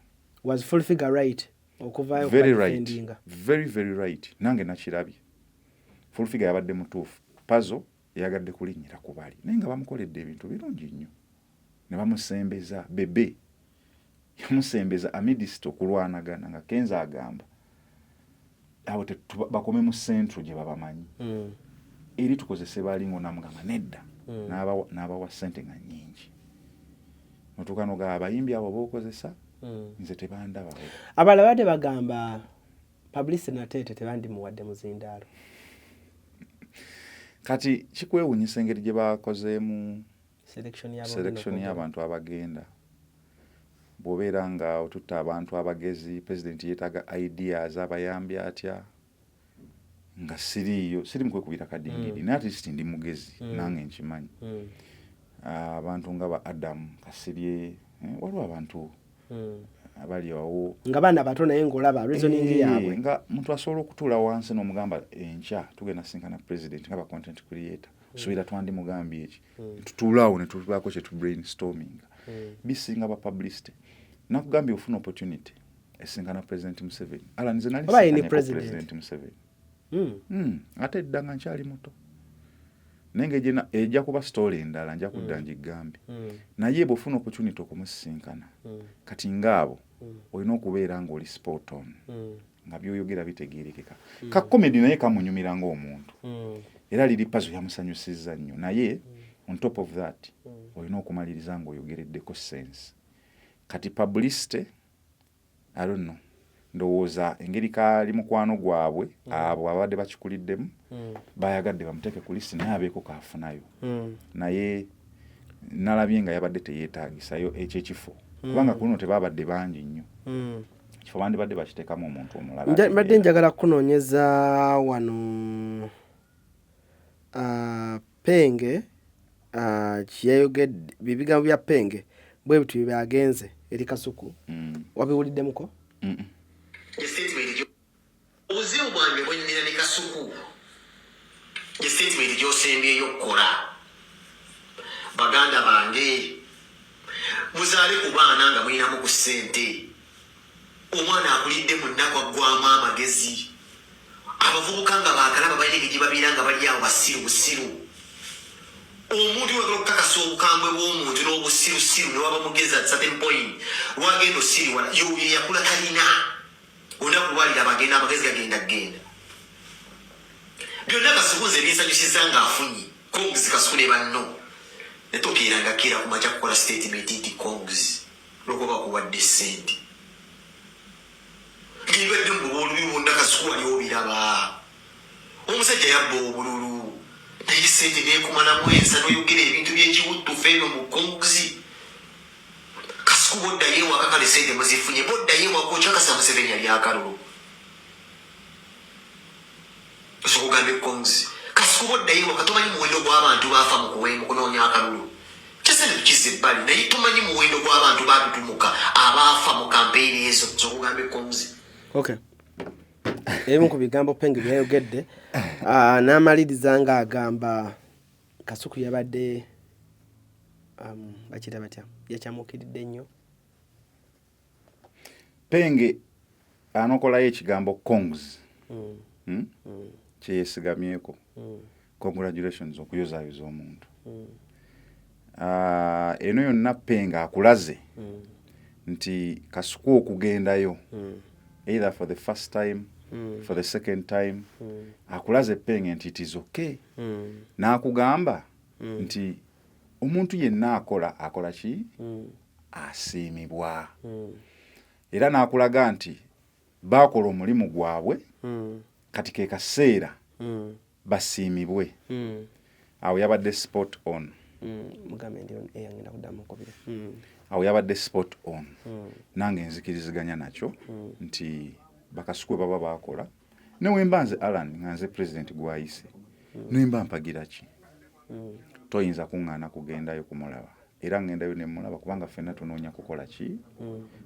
was full figure right okuvayo very right very very right nange nakirabye full figure yabadde mutuufu puzzle yagadde kulinnyira ku bali naye nga bamukoledde ebintu birungi nnyo ne bamusembeza bebe yamusembeza amidist okulwanagana nga Kenzo agamba awo bakome mu centro gye babamanyi eri tukozese balingo namugamba nedda n'abawa ssente nga nnyingi notuukano ga abayimbi abo bookozesa nze tebandaba abala badde bagamba publicity natete tebandimuwadde muzindaalo kati kikwewuunyisa engeri gye bakozeemu selection y'abantu abagenda bw'obeera nga otutta abantu abagezi president yeetaaga ideas abayambi atya nga siri mu kwekubira kadingiri naye at ndi mugezi nange nkimanyi abantu nga ba Adam Kasirye waliwo abantu abali awo nga baana bato naye ng'olaba reasoning yaabwe nga muntu asobola okutuula wansi n'omugamba enkya tugenda sinkana president nga ba content creator suubira twandimugambye eki tutuulaawo ne tubaako kye tu brainstorming bisinga ba publicity nakugambye ofuna opportunity esinkana president Museveni ala nze nali president Museveni ate edda nga nkyali muto nenge ejja kuba story endala nja kudda njigambe naye bw'ofuna opportunity okumusinkana kati ngaabo olina okubeera ng'oli spot on nga byoyogera bitegeerekeka ka comedy naye kamunyumira ng'omuntu era liri pazo yamusanyusizza nnyo naye on top of that olina okumaliriza ng'oyogereddeko sense kati publicity I don't know ndowooza engeri kaali mukwano gwabwe abo abadde bakikuliddemu bayagadde bamuteeke ku lisi naye abeeko kaafunayo naye nalabye nga yabadde teyeetaagisayo ekyekifo kubanga kuno tebabadde bangi nnyo kifo bandibadde bakiteekamu omuntu omulala mbadde njagala kunoonyeza wano Penge kyeyayogedde bibigambo bya Penge bwe bitu byagenze eri Kasuku wabiwuliddemuko obuzibu bwange bwennyina ne Kasuku statement gy'osembyeyo okukola baganda bange muzaale ku baana nga mulinamu ku ssente omwana akulidde mu nnaku aggwamu amagezi abavubuka nga baakalaba balina engeri gye babeera nga bali awo basiru busiru omuntu wagala okukakasa obukambwe bw'omuntu n'obusirusiru ne waba mugezi at certain point wagenda osiriwala yoyo yakula talina olunaku lwalira bagenda amagezi gagenda byonna Kasuku nze binsanyusiza ng'afunye Kongs Kasuku ne banno netokeeranga keera ku makya kukola statement nti Kongs lwokuba bakuwadde ssente ngibadde mu olubiri bwonna Kasuku waliwo biraba omusajja yabba obululu naye ssente neekumalamu ensa n'oyogera ebintu by'ekiwuttufu eno mu Kongs Kasuku boddayo ewaka kale ssente muzifunye boddayo ewaka okyakasa Museveni yali akalulu osokugambe Kongs Kasuku boddayo ewaka tomanyi muwendo gw'abantu baafa mu kunoonya akalulu kyese netukiza ebbali naye tomanyi muwendo gw'abantu baatutumuka abaafa mu kampeyini ezo osokugambe Kongs okay ebimu ku bigambo Penge byayogedde n'amaliriza ng'agamba Kasuku yabadde bakira batya yakyamukiridde nnyo Penge anokolayo ekigambo Kongs kyeyesigamyeko congratulations okuyozaayoza omuntu eno yonna Penge akulaze nti Kasuku okugendayo either for the first time for the second time akulaze penge nti it is okay n'akugamba nti omuntu yenna akola ki asiimibwa era n'akulaga nti baakola omulimu gwabwe kati ke kaseera basiimibwe awo yabadde spot on awo yabadde spot on nange nzikiriziganya nakyo nti bakasukwe baba bakola newemba nze Alan nga nze president gwayise nwemba mpagira ki toyinza kuŋŋaana kugendayo kumulaba era ngendayo ne mulaba kubanga ffenna tunoonya kukola ki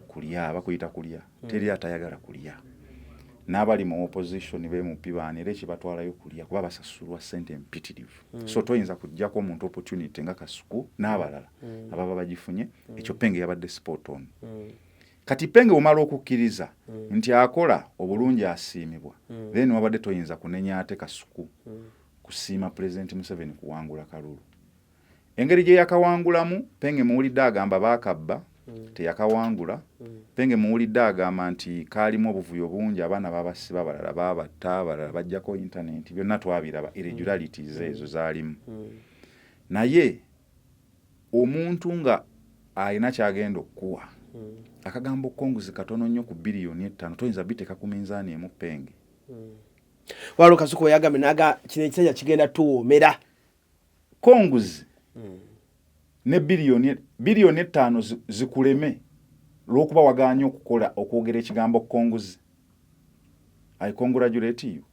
kulya bakuyita kulya teri atayagala kulya n'abali mu opposition bemupibaana era ekibatwalayo kulya kuba basasulwa ssente empitirivu so toyinza kujjako omuntu opportunity nga Kasuku n'abalala ababa bagifunye ekyo penge yabadde spot on kati penge omala okukkiriza nti akola obulungi asiimibwa then wabadde toyinza kunenya ate Kasuku kusiima President Museveni kuwangula kalulu engeri gye yakawangulamu penge muwulidde agamba baakabba teyakawangula penge muwulidde agamba nti kaalimu obuvuyo bungi abaana babasiba balala babatta balala bajjako internet byonna twabiraba irregularities ezo zaalimu naye omuntu nga alina kyagenda okuwa akagambo konguzi katono nnyo ku biliyoni 5 toyinza biteeka ku minzaani emu penge waliwo Kasuku yagambe naga kino ekisajja kigenda tuwoomera konguzi ne biliyoni 5 zikuleme lwokuba waganya okukola okwogera ekigambo konguzi I congratulate you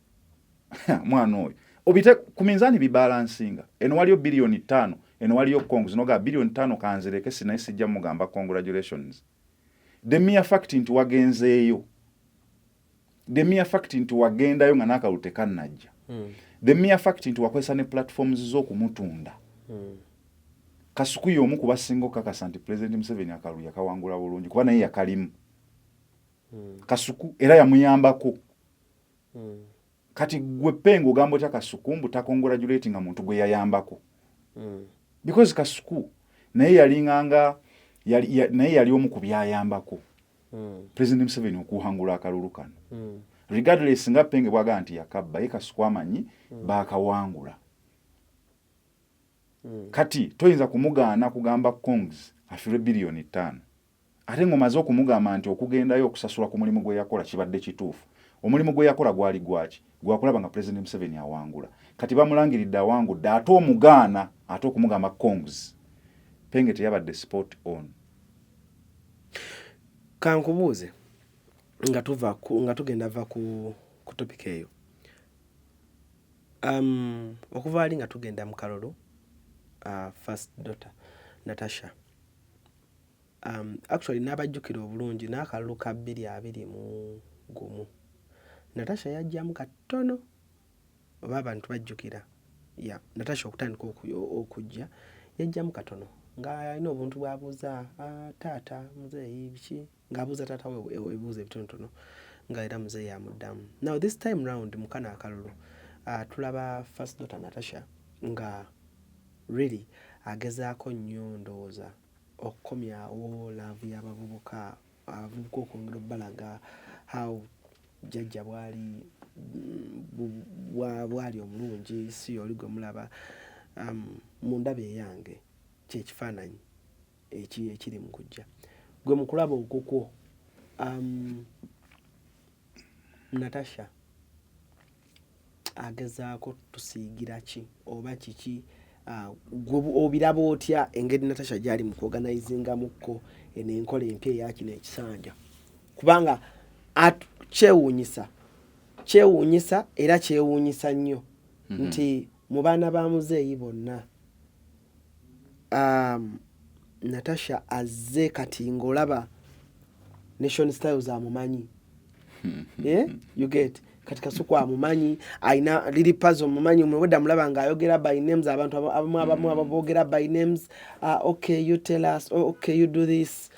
mwana oyo obite ku minzaani bibalansinga eno waliyo biliyoni 5 eno waliyo konguzi noga biliyoni 5 kanzireke sinaye sijja mugamba congratulations the mere fact nti wagenzeeyo the mere fact nti wagendayo nga n'akalulu tekannajja the mere fact nti wakozesa ne platforms z'okumutunda Kasuku y'omu ku basinga okukakasa nti President Museveni akalulu yakawangula bulungi kuba naye yakalimu Kasuku era yamuyambako kati gwe penge ogamba otya Kasuku mbu takongratulate nga muntu gwe yayambako because Kasuku naye yalinganga naye yali omu ku byayambako President Museveni okuwangula akalulu kano regardless nga penge bwaga nti yakabba ye Kasuku amanyi baakawangula kati toyinza kumugaana kugamba kongs afire biliyoni 5 ate ngomaze okumugamba nti okugendayo okusasula ku mulimu gwe yakola kibadde kituufu omulimu gwe yakola gwali gwaki gwakulaba nga President Museveni awangula kati bamulangiridde awangudde ate omugaana ate okumugamba kongs penge teyabadde spot on kankubuuze nga tugenda va ku topic eyo okuva ali nga tugenda mu kalulu first daughter Natasha actually n'abajjukira obulungi n'akalulu ka 2021 Natasha yajjamu katono oba abantu bajjukira Natasha okutandika okujja yajjamu katono nga alina obuntu bwabuuza taata muzeeyi biki ng'abuuza taata we ebibuuzo ebitonotono nga era muzeeyi amuddamu now this time round mukana akalulu tulaba first daughter Natasha nga really agezaako nnyo ndowooza okukomyawo laavu y'abavubuka abavubuka okwongera obbalaga how jjajja bwali omulungi si oli gwe mulaba mu ndaba eyange kyekifaananyi ekiri mu kujja gwe mu kulaba okukwo Natasha agezaako tusiigira ki oba kiki obiraba otya engeri Natasha gyali mu kuorganizingamukko enenkola empya eya kino ekisanja kubanga kyewuunyisa era kyewuunyisa nnyo nti mu baana ba muzeeyi bonna Natasha azze kati ng'olaba Nation Styles amumanyi you get kati Kasuku amumanyi aina lili puzzle mumanyi umweda mulaba ngayogera by names abantu abamu ababogera by names okay you tell us okay you do this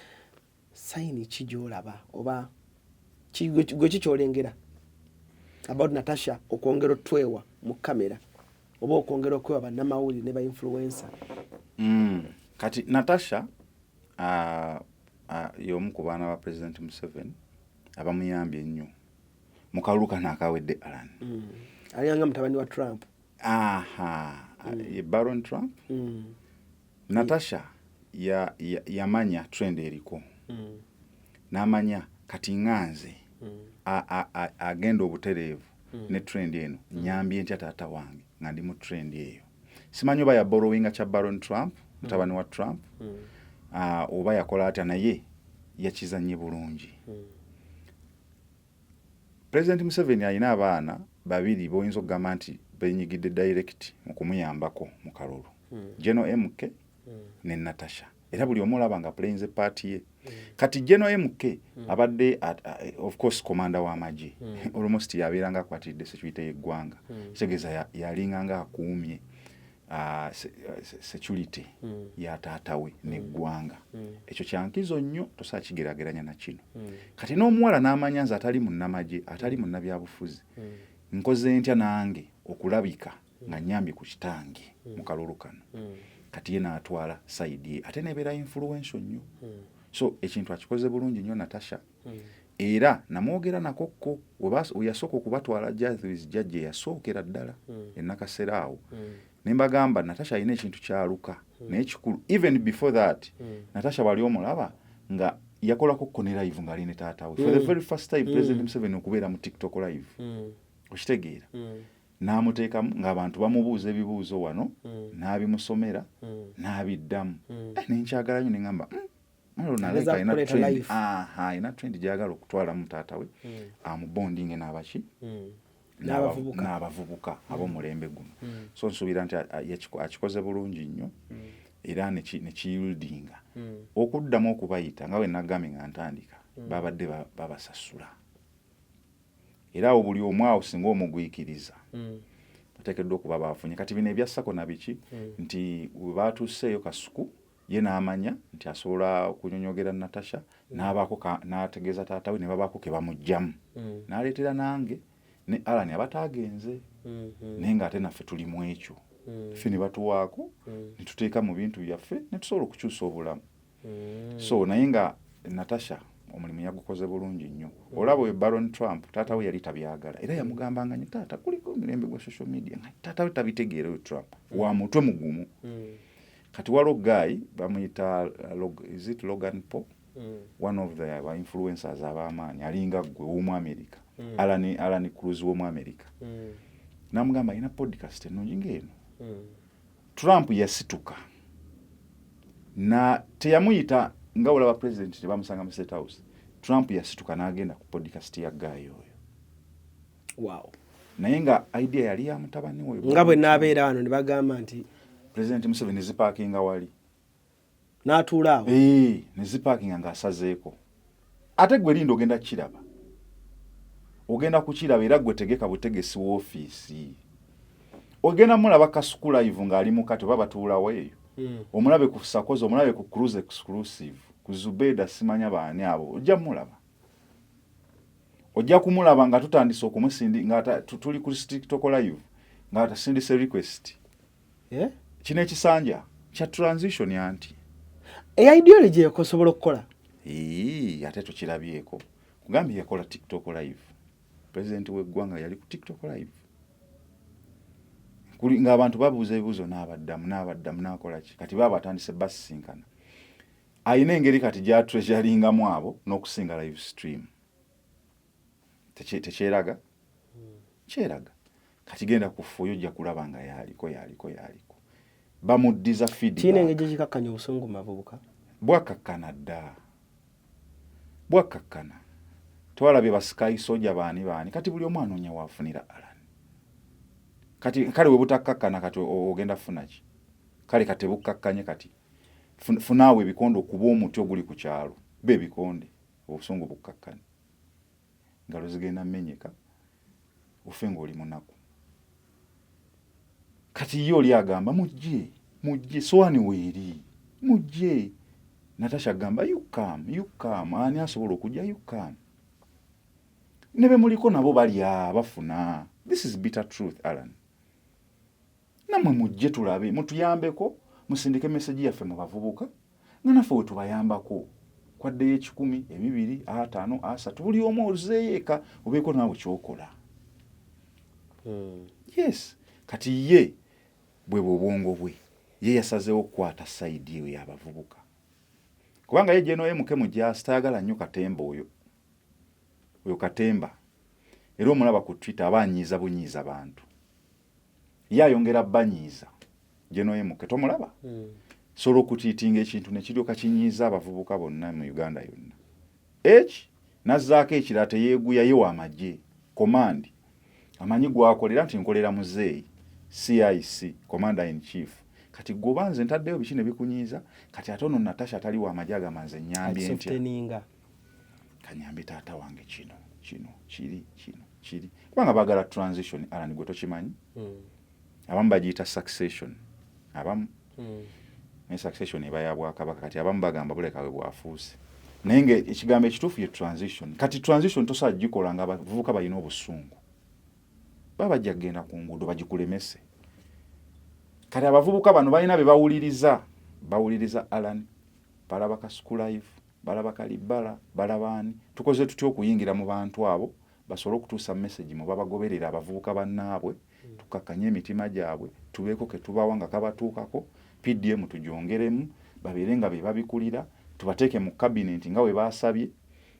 saini kijolaba oba gwe kikyolengera about Natasha okwongera twewa mu kamera oba okwongera okwewa bannamawuli ne ba influencer kati Natasha y'omu ku baana ba President Museveni abamuyambye ennyo mu kalulu kano akawedde Alan. Aliyanga mutabani wa Trump. Ye Baron Trump. Natasha yamanya trend eriko. N'amanya kati nganze agenda obutereevu ne trend eno nyambye ntya taata wange nga ndi mu trend eyo. Simanyi oba ya borrowinga kya Baron Trump mutabani wa Trump oba yakola atya naye yakizanye bulungi. President Museveni alina abaana babiri boyinza okugamba nti benyigidde direct mu kumuyambako mu kalulu. General MK ne Natasha. Era buli omu olaba nga playinze party ye. Kati General MK abadde of course commander w'amagye. Almost yabeeranga akwatidde security y'eggwanga. Kitegeeza yalinganga akuumye security ya taatawe n'eggwanga. Ekyo kyankizo nnyo tosaakigeraageranya na kino. Kati n'omuwala n'amanya nze atali munnamagye atali munnabyabufuzi. Nkoze ntya nange okulabika nga nnyambye ku kitange mu kalulu kano. Kati ye n'atwala side ye ate nebeera influential nnyo. So ekintu akikoze bulungi nnyo Natasha. Era namwogera nakokko we yasooka okubatwala judge yasookera ddala ennakaseera awo. Nembagamba Natasha alina ekintu kyaluka naye kikulu. Even before that Natasha wali omulaba nga yakolako kone live nga ali ne taatawe. For the very first time President Museveni okubeera mu TikTok live. Okitegeera. N'amuteekamu ng'abantu bamubuuza ebibuuzo wano n'abimusomera n'abiddamu. Nenkyagala nnyo ne ngamba ina trend gyagala okutwalamu taatawe amubondinge n'abaki n'abavubuka ab'omulembe guno. So nsuubira nti akikoze bulungi nnyo era ne kiyildinga okuddamu okubayita nga we nagambye nga ntandika babadde babasasula. Era awo buli omu awo singa omugwikiriza bateekeddwa okuba baafunye. Kati bino ebyassako na biki nti we baatuuseeyo Kasuku ye n'amanya nti asobola okunyonyogera Natasha n'abaako n'ategeeza taatawe ne babaako ke bamugjamu n'aleetera nange ne Alan abataagenze naye ng'ate naffe tuli mu ekyo ffe ne batuwaako ne tuteeka mu bintu byaffe ne tusobola okukyusa obulamu. So naye nga Natasha omulimu yagukoze bulungi nnyo. Olaba we Baron Trump taatawe yali tabyagala era yamugambanga nnyo taata kuliko emirembe gwa social media nga taatawe tabitegeera we Trump wa mutwe mugumu. Kati waliwo guy bamuyita is it Logan Paul one of the influencers ab'amaanyi alinga gwe w'omu America Alan Cruz w'omu America n'amugamba alina podcast ennungi ng'eno. Trump yasituka na teyamuyita nga olaba president tebamusanga mu State House. Trump yasituka n'agenda ku podcast ya guy oyo. Wow. Naye nga idea yali ya mutabani we nga bwe n'abeera wano ne bagamba nti President Museveni ziparkinga wali n'atuula awo ne ziparkinga ng'asazeeko. Ate gwe linda ogenda kiraba ogenda kukiraba era gwe tegeka butegesi w'ofiisi ogenda mulaba Kasuku live ng'ali mu kati oba batuulawo eyo omulabe ku Sakozi omulabe ku Cruise Exclusive ku Zubeda simanya baani abo ojja mulaba. Ojja kumulaba nga tutandise okumusindi nga tuli ku TikTok live nga tasindise request. Kino ekisanja kya transition yanti ideology ekosobola okukola ate tukirabyeko kugambye yakola TikTok live. President w'eggwanga yali ku TikTok live kuli ng'abantu babuuza ebibuuzo n'abaddamu n'akola ki. Kati baba atandise basisinkana ayina engeri kati gya treasuringamu abo n'okusinga live stream. Tekyeraga kyeraga kati genda kufuuyo ojja kulaba nga yaliko bamuddiza feedback. Kino engeri kikakkanya obusungu mavubuka bwakakkana dda bwakakkana twalabye basikayi soja baani kati buli omu anoonya waafunira Alan. Kati kale we butakkakkana kati ogenda funa ki kale kati bukkakkanye kati funaawe ebikondo okuba omuti oguli ku kyalo be ebikonde obusungu bukkakkane ngalo zigenda mmenyeka ofe ng'oli munaku. Kati ye oli agamba mujje soani weeri mujje. Natasha agamba you come ani asobola okujja you come. Ne be muliko nabo bali bafuna. This is bitter truth Alan. Namwe mujje tulabe mutuyambeko musindike message yaffe mu bavubuka nga naffe we tubayambako okwaddeyo 10 2 5 3 buli omu ozeeyeka obeeko naawe kyokola. Yes, kati ye bwe bwobwongo bwe ye yasazeewo okukwata sayidi eyo y'abavubuka kubanga ye General MK Mujaasi tayagala nnyo Katemba oyo Katemba era omulaba ku Twitter abanyiiza bunyiiza bantu ye ayongera banyiiza General MK tomulaba solo okutiitinga ekintu ne kiryoka kinyiiza abavubuka bonna mu Uganda yonna nazzaako ekirala teyeeguya ye w'amagye command amanyi gwakolera nti nkolera muzeeyi CIC Commander in Chief kati gobanze ntaddeyo biki ne bikunyiiza kati ate ono Natasha atali w'amagye agamanze nnyambye ntya kanyambi taata wange kino kiri kubanga baagala transition alani gwe tokimanyi abamu bagiyita succession abamu ne succession eba ya Bwakabaka kati abamu bagamba bulekawe bwafuuse naye nga ekigambo ekituufu ye transition kati transition tosobola gikola nga abavubuka balina obusungu baba bajja kgenda ku nguudo bagikulemese kati abavubuka bano balina be bawuliriza Alan balaba ka School Life balaba Kalibala balabaani tukoze tutya okuyingira mu bantu abo basobole okutuusa message mu babagoberera abavubuka bannaabwe tukakkanye emitima gyabwe tubeeko ke tubawa nga kabatuukako PDM tujongeremu babeere nga be babikulira tubateeke mu cabinet nga we baasabye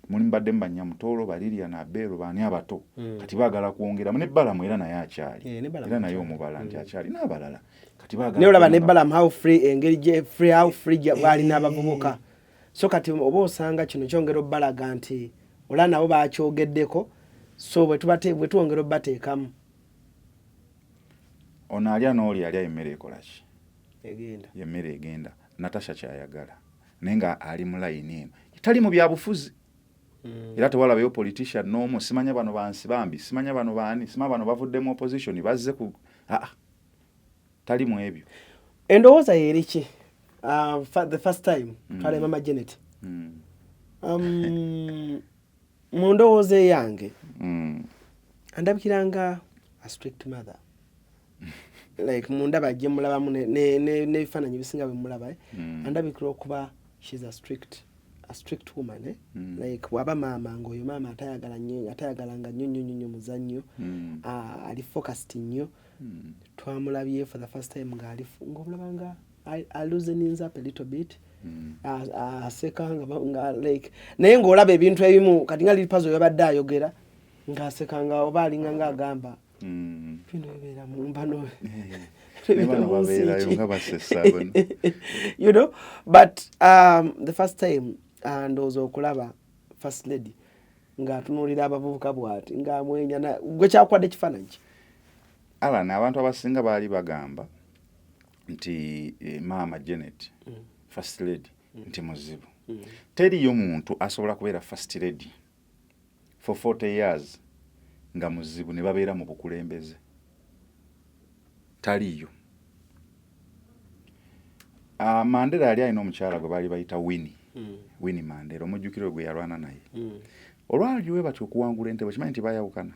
mulimu badde mu Bannyamutoolo Baliria na Beero baani abato kati baagala kwongeramu ne Balamu era naye akyali era naye omubala nti akyali n'abalala kati baagala ne olaba ne Balamu how free engeri gye how free bwali n'abavubuka so kati oba osanga kino kyongera obbalaga nti ola nabo baakyogeddeko so bwe tuwongera obbateekamu ono alya n'oli alya emmere ekola ki egenda yemmere egenda Natasha kyayagala naye nga ali mu layini eno tali mu byabufuzi era tewalabeyo politician n'omu simanya bano bansi bambi simanya bano baani simanya bano bavuddemu opposition bazze ku tali mu ebyo endowooza yeriki the first time kale mama Janet mu ndowooza yange andabikiranga a strict mother like mundaba gye mulabamu n'ebifaananyi bisinga bwe mulaba andabikira okuba she's a strict woman like waba maama ng'oyo maama atayagalanga nnyo muzannyo ali focused nnyo twamulabye for the first time ng'omulaba nga loosening up a little bit aseka nga like naye ng'olaba ebintu ebimu kati nga liri puzzle yabadde ayogera ng'aseka nga oba alinga ng'agamba bino ebeera mu mbano you know but the first time ndowooza okulaba first lady ng'atunuulira abavubuka bw'ati ng'amwenya gwe kyakwadde ekifaananyi ki Alan abantu abasinga baali bagamba nti maama Janet first lady nti muzibu teriyo muntu asobola kubeera first lady for 40 years nga muzibu ne babeera mu bukulembeze taliyo Mandela yali alina omukyala gwe baali bayita Winnie Mandela omujjukiro gwe yalwana naye olwaliwe batyo okuwangula entebe kimanyi nti bayawukana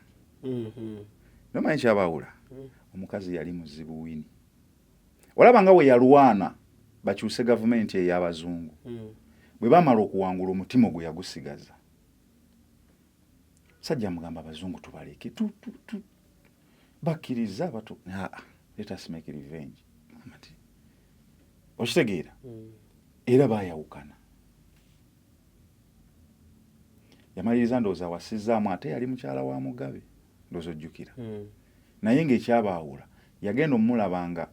nomanyi kyabaawula omukazi yali muzibu Winnie olaba nga we yalwana bakyuse gavumenti ey'abazungu bwe bamala okuwangula omutima gwe yagusigaza sajja mugamba abazungu tubaleke bakkiriza bato let us make revenge amati okitegeera era bayawukana yamaliriza ndowooza wasizaamu ate yali mukyala wa Mugabe ndowooza ojjukira naye ng'ekyabaawula yagenda omulabanga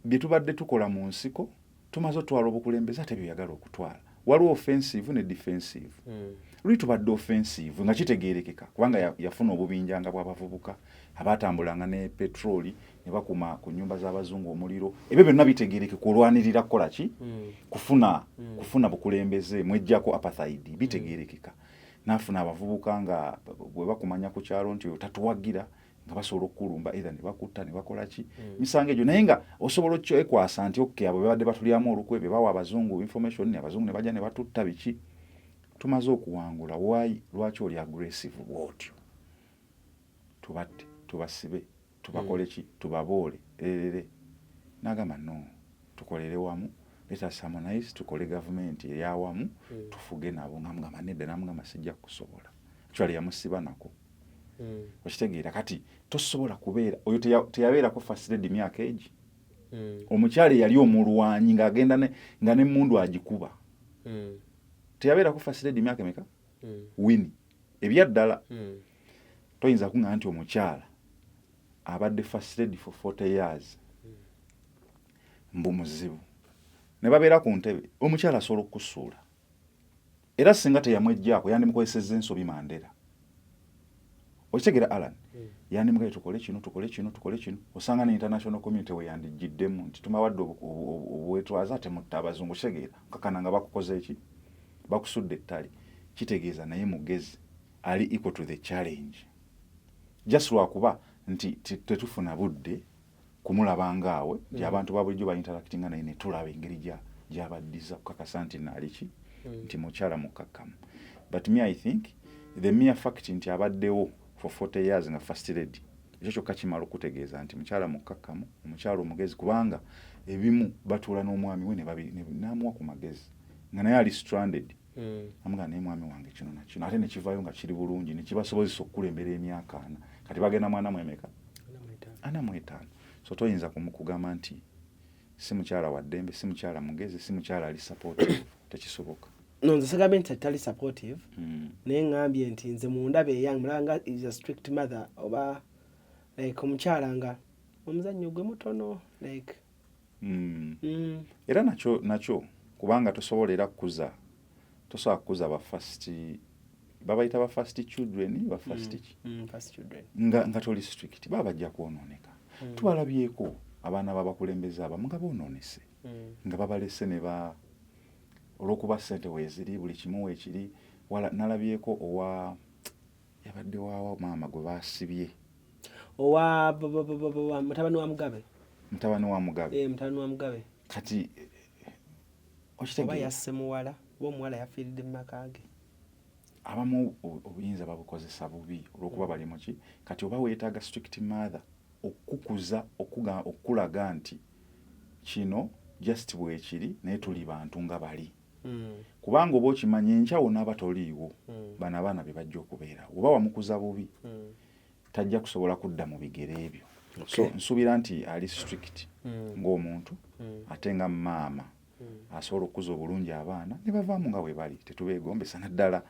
bye tubadde tukola mu nsiko tumaze otwala obukulembeze ate bye yagala okutwala waliwo offensive ne defensive luli tubadde offensive nga kitegeerekeka kubanga yafuna obubinjanga bw'abavubuka abatambulanga ne petroli ne bakuma ku nnyumba z'abazungu omuliro ebyo byonna bitegeerekeka olwanirira kukola ki kufuna bukulembeze mwejjako apartheid bitegeerekeka n'afuna abavubuka nga bwe bakumanya ku kyalo nti tatuwagira nga basobola okukulumba either ne bakutta ne bakola ki misango egyo naye nga osobola okyekwasa nti okay abo babadde batulyamu olukwe be bawa abazungu information ne abazungu ne bajja ne batutta biki tumaze okuwangula lwaki oli aggressive bwotyo tubatte tubasibe tubakole ki tubaboole n'agamba no tukolere wamu let us harmonize tukole government eyawamu tufuge nabo ngamugamba nedda namugamba sijja kusobola actually yamusiba nako okitegeera kati tosobola kubeera oyo teyabeerako first lady myaka egi omukyala yali omulwanyi ng'agenda nga n'emmundu agikuba teyabeerako first lady myaka emeka wini ebyaddala toyinza kuŋŋamba nti omukyala abadde first lady for 40 years mbu muzibu ne babeera ku ntebe omukyala asobola okusuula era singa teyamwejjaako yandimukozesezza ensobi Mandela okitegeera Alan yandimugaye tukole kino osanga ne international community we yandigiddemu nti tumawadde obwetwaza ate mutta abazungu kitegeera kakana nga bakukoze eki bakusudde ettale kitegeeza naye mugezi ali equal to the challenge just lwakuba nti tetufuna budde kumulabangaawe nti abantu babulijjo ba interactinga naye ne tulaba engeri gy'abaddiza kukakasa nti naaliki nti mukyala mukakkamu but me I think the mere fact nti abaddewo for 40 years nga first lady ekyo kyokka kimala okutegeeza nti mukyala mukakkamu omukyala omugezi kubanga ebimu batuula n'omwami we n'amuwa ku magezi nga naye ali stranded amuga naye mwami wange kino nakino ate nekivaayo nga kiri bulungi nekibasobozesa okukulembera emyaka 4 kati bagenda mwana mwemeka 45 so toyinza kugamba nti si mukyala wa ddembe si mukyala mugezi si mukyala ali supportive tekisoboka no nze sagambye nti atali supportive naye ngambye nti nze mundaba eyange mulanga is a strict mother oba like omukyala nga omuzannyo gwe mutono like era nakyo kubanga tosobola kukuza ba first babayita ba first children ba first children nga toli strict bajja kwonooneka tubalabyeko abaana babakulembeza abamu nga boononese nga babalese ne olwokuba ssente weeziri buli kimu weekiri nalabyeko yabadde waawa maama gwe baasibye mutabani wa Mugabe kati oba yasse muwala omuwala yafiiridde mu maka ge abamu obuyinza babukozesa bubi olwokuba bali muki kati oba weetaaga strict mother okukuza okulaga nti kino just bwekiri naye tuli bantu nga bali kubanga oba okimanya enkyawo n'abatoliiwo bano abaana be bajja okubeera oba wamukuza bubi tajja kusobola kudda mu bigere ebyo so nsuubira nti ali strict ng'omuntu ate nga maama asobola okukuza obulungi abaana ne bavaamu nga bwe bali tetubeegombesa naddala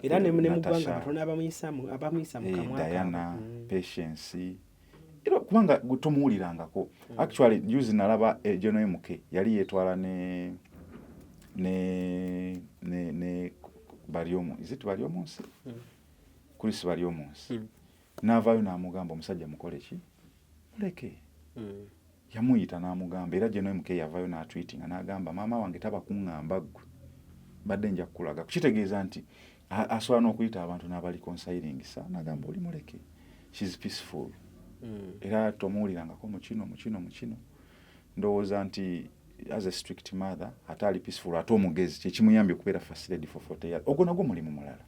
era ne mugwanga batono abamuyisa mu kamwa Diana Patience era kubanga tumuwulirangako actually juzi nalaba General MK yali yeetwala ne Baryomo Baryomonsi Chris Baryomonsi n'avaayo n'amugamba omusajja mukole ki muleke yamuyita n'amugamba era General MK yavaayo n'atweetinga n'agamba maama wange taba kuŋŋamba ggwe badde nja kukulaga kitegeeza nti asobola n'okuyita abantu n'abali consiling sa n'agamba oli muleke she's peaceful era tomuwulirangako mu kino ndowooza nti as a strict mother ate ali peaceful ate omugezi kyekimuyambye okubeera first lady for 40 years ogwo nagwo mulimu mulala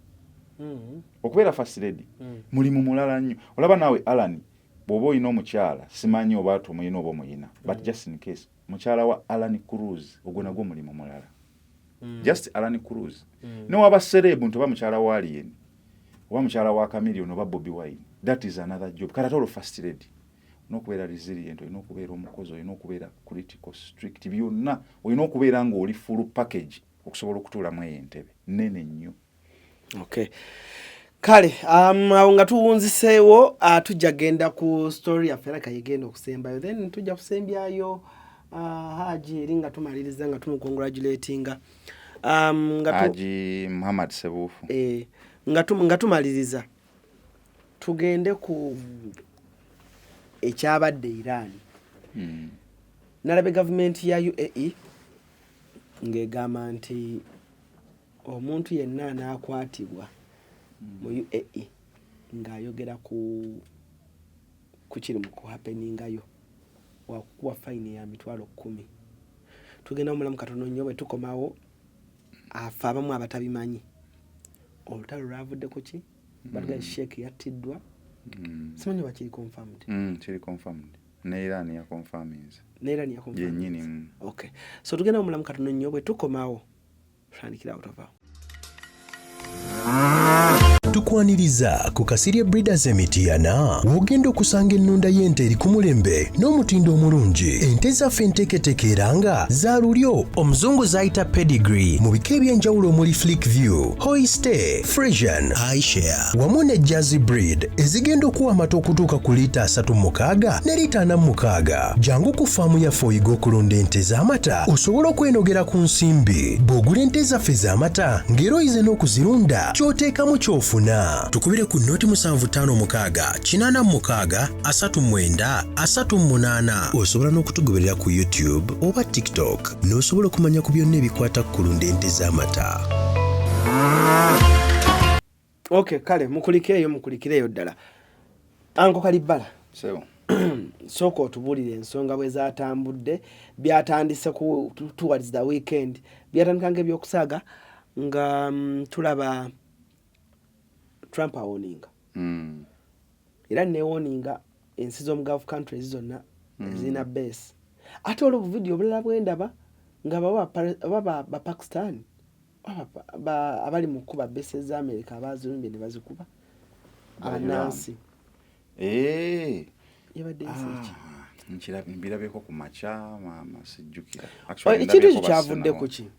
okubeera first lady mulimu mulala nnyo olaba naawe Alan bw'oba olina omukyala simanyi oba tomuyina oba omuyina but just in case mukyala wa Alan Cruz ogwo nagwo mulimu mulala just Alan Cruz newaba serebu nti oba mukyala wa Alien oba mukyala wa Chameleone oba Bobby Wine that is another job kati ate olo first lady n'okubeera resilient olina okubeera omukozi olina okubeera critical strict byonna olina okubeera ng'oli full package okusobola okutuulamu eyo entebe nene nnyo. Okay kale awo nga tuwunziseewo tujja genda ku story yaffe era kayigenda okusembayo then tujja kusembyayo Haji eri nga tumaliriza nga tumukongratulatinga Haji Muhammad Sebufu nga tumaliriza tugende ku ekyabadde Iran nalabe gavumenti ya UAE ng'egamba nti omuntu yenna anaakwatibwa mu UAE ng'ayogera ku kiri mu kuhappeningayo wakuwa fine ya $10,000 tugenda omulamu katono nnyo bwe tukomawo afa abamu abatabimanyi olutalo lwavudde ku ki batuga Sheikh yattiddwa simanyi oba kiri confirmed kiri confirmed ne Iran ya confirming ne Iran ya confirming yennyini. Okay, so tugenda omulamu katono nnyo bwe tukomawo tutandikira awutava. Tukwaniriza ku Kasirye Breeders Emitiana wogenda okusanga ennunda y'ente eri ku mulembe n'omutindo omulungi. Ente zaffe enteeketeeke era nga za lulyo omuzungu z'ayita pedigree mu bika eby'enjawulo omuli Flick View, Holstein, Friesian, Ayrshire wamu ne Jersey breed ezigenda okuwa amata okutuuka ku liita 36 ne liita 46. Jangu ku faamu yaffe oyiga okulunda ente z'amata osobole okwenogera ku nsimbi. Bw'ogula ente zaffe z'amata ng'era oyize n'okuzirunda ky'oteekamu ky'ofuna. Tukubire ku noti 7556 osobola n'okutugoberera ku YouTube oba TikTok n'osobola okumanya ku byonna ebikwata ku kulunda ente z'amata. Okay, kale mukulikireyo ddala. Anko Kalibbala. So Soko otubuulire ensonga bwe zaatambudde byatandise ku towards the weekend byatandika ng'ebyokusaaga nga tulaba Trump awoninga. Era newoninga ensi z'omu Gulf countries zonna ezina base. Ate olwo video obulala bwendaba nga ba Pakistan abali mu kuba base za America abazirumbye ne bazikuba anansi. Yabadde nsiki. Mbirabeko ku macha mama sijjukira. Ekintu ekyo kyavudde ku ki?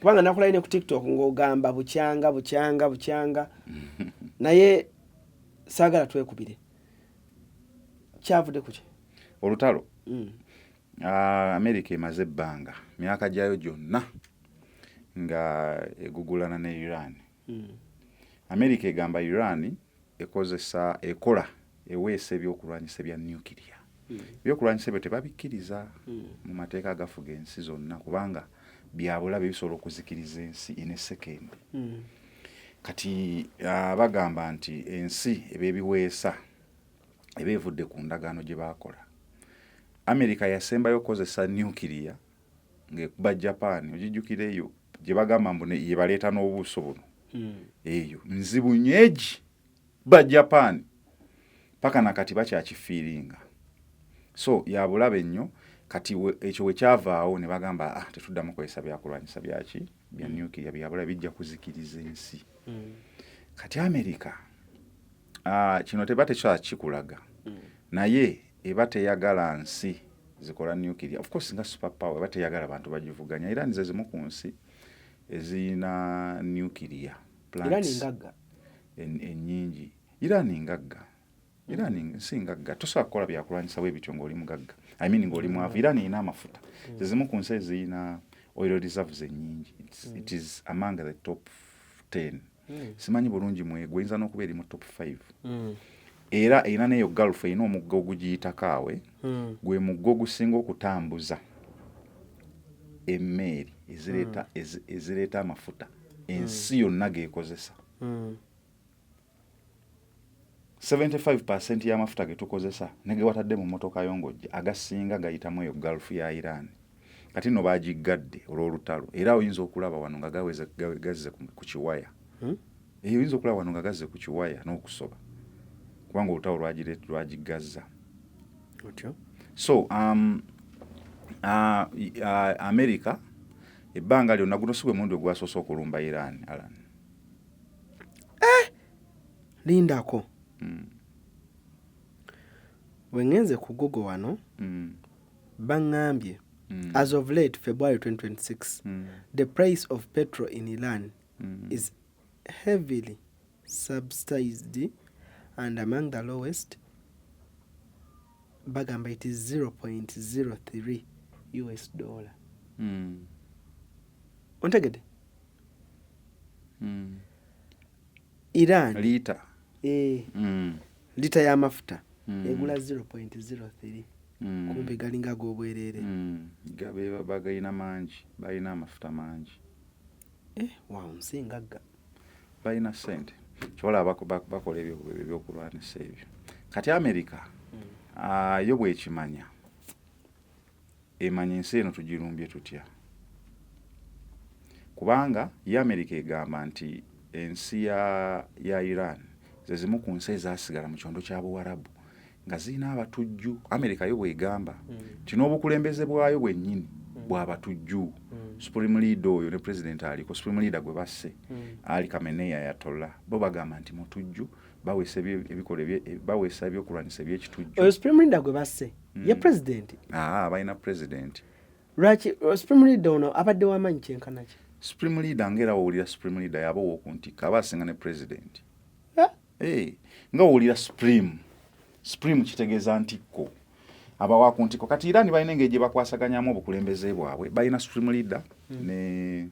Kubanga nakulaine ku TikTok ng'ogamba bukyanga naye saagala twekubire. Kyavudde ku ki? Olutalo. America emaze ebbanga myaka gyayo gyonna nga egugulana ne Iran. America egamba Iran ekola eweesa ebyokulwanyisa bya nuclear. Ebyokulwanyisa ebyo tebabikkiriza mu mateeka agafuga ensi zonna kubanga byabulabe bisobola okuzikiriza ensi in a second. Kati bagamba nti ensi ebebiweesa ebevudde ku ndagaano gye bakola. America yasembayo okukozesa nuclear ng'ekuba Japan ogijjukira eyo gye bagamba mbu ye baleeta n'obuuso buno. Eyo nzibu nyeegi ba Japan paka nakati bakyakifiiringa. So yabulabe nnyo. Kati ekyo wekyavaawo ne bagamba tetuddamu kwesa byakulwanyisa byaki bya nuclear byabula bijja kuzikiriza ensi. Kati America kino teba tekyakikulaga naye eba teyagala nsi zikola nuclear. Of course nga super power eba teyagala bantu bagivuganya. Iran ze zimu ku nsi ezina nuclear plants. Ennyingi. Iran ngagga. Iran singagga tosobola kukola byakulwanyisa bwebityo ng'oli mugagga. I mean ng'oli mwavu. Iran ina amafuta. Zimu ku nsi ezina oil reserves ennyingi. It is among the top 10. Simanyi bulungi mwegwenza n'okubeera mu top 5. Era ina neyo Gulf ina omugga ogugiyita Kaawe. Gwe mugga ogusinga okutambuza emmeeri ezireeta amafuta ensi yonna geekozesa. 75% y'amafuta getukozesa nege watadde mu motoka yongojje agasinga gayitamu eyo Gulf ya Iran. Kati no bagigadde olw'olutalo era oyinza okulaba wano nga gazze ku kiwaya. Eyo oyinza okulaba wano nga gazze ku kiwaya n'okusoba kubanga olutalo lwagigazza. So America ebbanga lyonna guno si gwe mundi ogwasoose okulumba Iran. Alan lindako wengenze ku Google wano bangambye as of late February 2026 the price of petrol in Iran is heavily subsidized and among the lowest. Bagamba it is $0.03 US. Ontegede? Iran lita lita ya mafuta egula 0.03 kumbe galinga gobwerere. Bagayina mangi, bayina amafuta mangi. Wow, nsingagga bayina sente kyola bakola ebyokulwanisa ebyo. Kati America yo bwekimanya emanya ensi eno tugirumbye tutya kubanga ye America egamba nti ensi ya Iran ze zimu ku nsi ezasigala mu kyondo kya Buwarabu nga zirina abatujju. America yo bwegamba nti n'obukulembeze bwayo bwennyini bw'abatujju. Supreme Leader oyo ne President aliko Supreme Leader gwe basse Ali Khamenei Ayatollah bo bagamba nti mutujju baweesa baweesa ebyokulwanyisa eby'ekitujju. Oyo Supreme Leader gwe basse ye President. Balina President. Lwaki Supreme Leader ono abadde w'amaanyi kyenkana ki? Supreme Leader ngera wawulira Supreme Leader yaba w'okuntikka aba asinga ne President. Nga wawulira Supreme kitegeeza ntikko. Aba wakuntiko kati Iran balina engeri gye bakwasaganyamu obukulembeze bwabwe balina Supreme Leader ne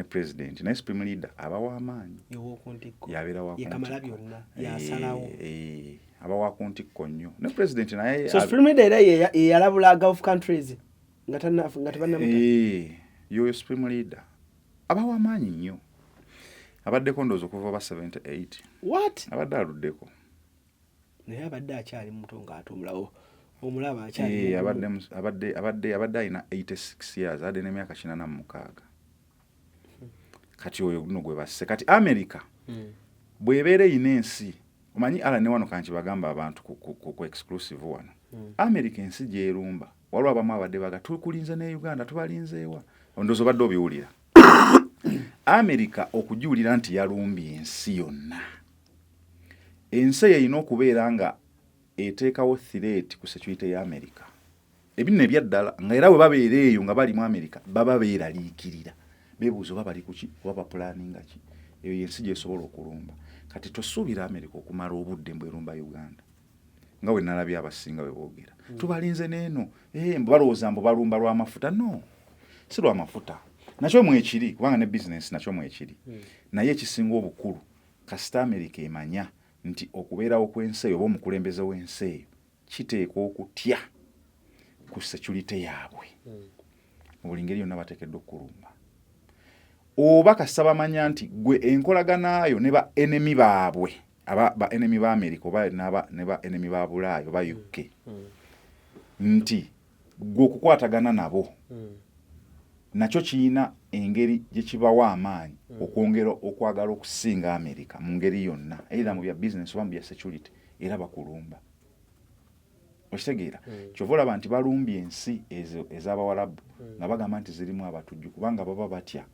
President naye Supreme Leader aba w'amaanyi yabeera wakuntiko aba wakuntiko nnyo ne President naye so Supreme Leader era yalabula Gulf countries nga tebannamuta yoyo Supreme Leader aba w'amaanyi nnyo abaddeko ndowooza okuva ba 78 what abadde aluddeko naye abadde akyali muto ng'ate omulaba abadde alina 86 years adde n'emyaka 86 kati oyo guno gwe basse kati America bw'ebeera eyina ensi omanyi ala ne wano kanki bagamba abantu ku exclusive wano America ensi gyerumba waliwo abamu abadde baga tukulinze ne Uganda tubalinzeewa ondoozi obadde obiwulira America okujiwulira nti yalumbye ensi yonna ensi yeyina okubeera nga eteekawo threat ku security ya America ebinne ebyaddala nga era bwe babeera eyo nga bali mu America baba beeraliikirira beebuuza oba bali kuki oba bapulaninga ki eyo yensi gyesobola okulumba kati tosuubira America okumala obudde mbwerumba Uganda nga we nalabye abasinga we boogera tubalinze n'eno balowooza mbu balumba lw'amafuta no si lw'amafuta nakyo mwekiri kubanga ne business nakyo mwekiri naye ekisinga obukulu kasita America emanya nti okubeerawo kw'ensi eyo oba omukulembeze w'ensi eyo kiteekwa okutya ku security yaabwe mu buli ngeri yonna bateekeddwa okulumba oba kasita bamanya nti gwe enkolaganayo ne ba enemy baabwe ba enemy ba America oba ne ba enemy ba Bulaayo ba UK nti gwe okukwatagana nabo nakyo kiyina engeri gye kibawa amaanyi okwongera okwagala okusinga America mu ngeri yonna era mu bya business oba mu bya security era bakulumba okitegeera kyova olaba nti balumbye ensi ez'Abawarabu nga bagamba nti zirimu abatujju kubanga baba batya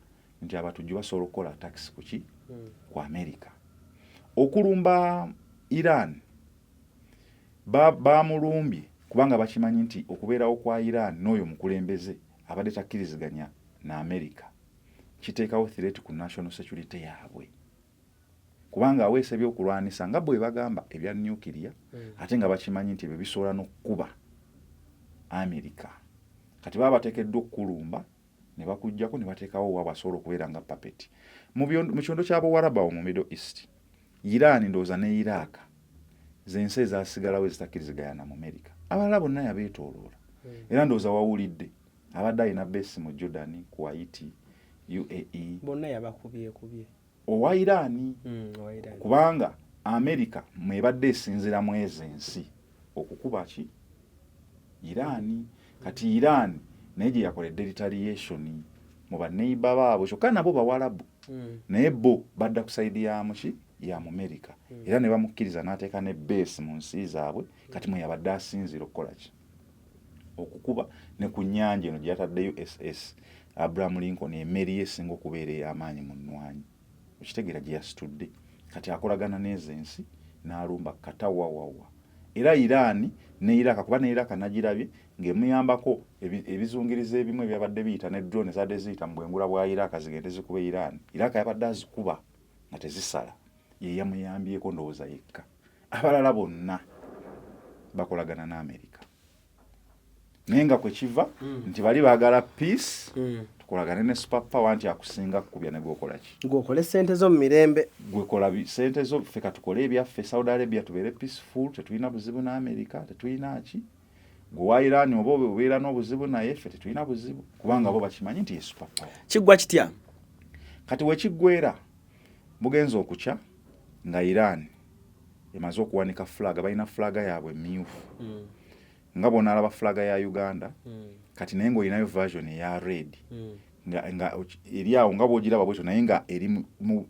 nti abatujju basobola okukola tax kuki ku America okulumba Iran bamulumbye kubanga bakimanyi nti okubeerawo kwa Iran n'oyo mukulembeze abadde takkiriziganya na America kiteekawo threat ku national security yaabwe kubanga aweesa ebyokulwanisa nga bwe bagamba ebya nuclear ate nga bakimanyi nti ebyo bisobola n'okkuba America kati baba bateekeddwa okukulumba ne bakujjako ne bateekawo wa basobola okubeera nga puppet mu kyondo ky'Abawarabu mu Middle East Iran ndowooza ne Iraq z'ensi ezaasigalawo ezitakkiriziganya mu America abalala bonna yabeetooloola era ndowooza wawulidde abadde alina base mu Jordan, Kuwait, UAE bonna yabakubye owa Iran kubanga America mwebadde esinzira mu ezo ensi okukuba ki Iran kati Iran naye gye yakoledde retaliation mu baneiba baabwe kyokka nabo Bawarabu naye bo badda ku saidi ya muki ya mu America era ne bamukkiriza n'ateeka ne base mu nsi zaabwe kati mwe yabadde asinzira okukola ki okukuba ne ku nnyanja eno gyatadde USS Abraham Lincoln emmeri esinga okubeera ey'amaanyi mu nnwanyi okitegeera gye yasitudde kati akolagana n'ezo ensi n'alumba katawawawa era Iran ne Iraq kuba ne Iraq nagirabye ng'emuyambako ebizungiriza ebimu ebyabadde biyita ne drone zadde ziyita mu bwengula bwa Iraq zigende zikuba Iran yabadde azikuba nga tezisala ye yamuyambyeko ndowooza yekka abalala bonna bakolagana n'America naye nga kwe kiva nti bali baagala peace tukolagane ne superpower nti akusinga kukubya ne gwokola ki gwokole sente zo mu mirembe gwekola sente zo ffe katukole ebyaffe Saudi Arabia tubeere peaceful tetulina buzibu n'America tetulina ki gwe wa Iran oba obeera n'obuzibu naye ffe tetulina buzibu kubanga bo bakimanyi nti ye superpower kiggwa kitya kati wekiggwera bugenza okukya nga Iran emaze okuwanika flag balina flaga yaabwe myufu nga bona alaba flaga ya Uganda kati naye ng'olinayo version eya red nga eri awo nga bw'ogiraba bwetyo naye nga eri mu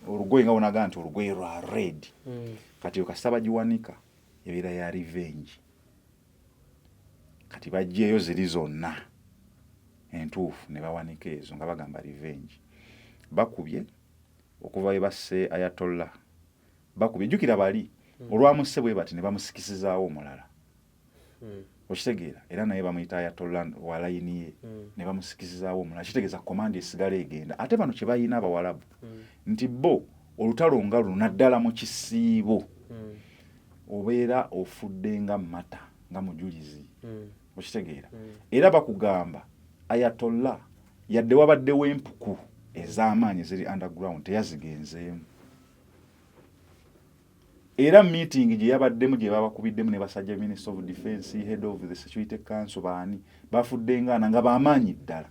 olugoye nga bonaga nti olugoye lwa red kati kasita bagiwanika ebeera ya revenge. Kati bajjeeyo ziri zonna entuufu ne bawanika ezo nga bagamba revenge. Bakubye okuva we basse Ayatollah, bakubye jjukira bali olwamusse bwe bati ne bamusikisizaawo omulala. Okitegeera era naye bamuyita Ayatollah wa layini ye ne bamusikisizaawo omulala. Kitegeeza komandi esigala egenda. Ate bano kye bayina Abawalabu nti bo olutalo nga luno naddala mu kisiibo obeera ofudde nga mata nga mujulizi. Okitegeera era bakugamba Ayatollah yadde wabaddewo empuku ez'amaanyi ziri underground teyazigenzeemu. Era meeting gye yabaddemu gye babakubiddemu ne basajja Minister of Defence, Head of the Security Council baani bafudde nga bamaanyi ddala.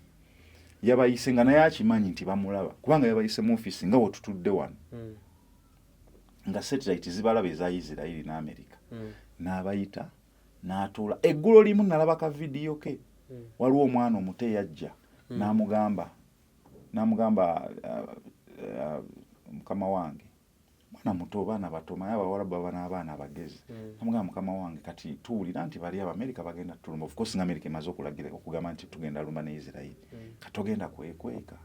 Yabayise nga naye akimanyi nti bamulaba kubanga yabayise mu office nga wotutudde wano nga satellite zibalaba eza Israeli ne America. N'abayita n'atuula eggulo limu nalaba ka video ke waliwo omwana omuto yajja n'amugamba mukama wange mwana muto baana bato maye Abawalabu baba n'abaana abagezi. Namugamba mukama wange kati tuwulira nti bali Abamerika bagenda tulumba. Of course America emaze okulagira okugamba nti tugenda lumba ne Israeli. Katogenda kwekweka.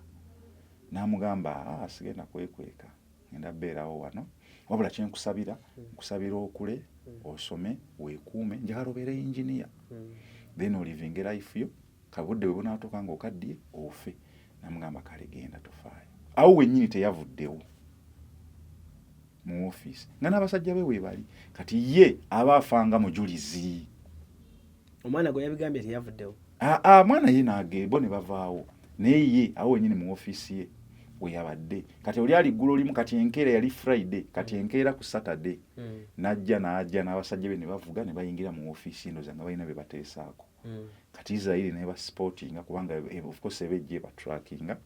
N'amugamba sigenda kwekweka. Ngenda beerawo wano. Wabula kye nkusabira okule osome weekuume njagala obeere engineer. Then oliving life yo kabudde bwe bunaatuuka ng'okaddye ofe. N'amugamba kale genda tofaayo. Awo wennyini teyavuddewo mu office nga n'abasajja be weebali kati ye aba afanga mujulizi. Omwana gwe yabigambye teyavuddewo. Mwana ye n'ageebo ne bavaawo naye ye awo wennyini mu office ye we yabadde. Kati oli ali ggulo limu kati enkeera yali Friday kati enkeera ku Saturday n'ajja n'abasajja be ne bavuga ne bayingira mu office ndoza nga balina be bateesaako. Kati Israeli ne basportinga kubanga of course ebejje ba trackinga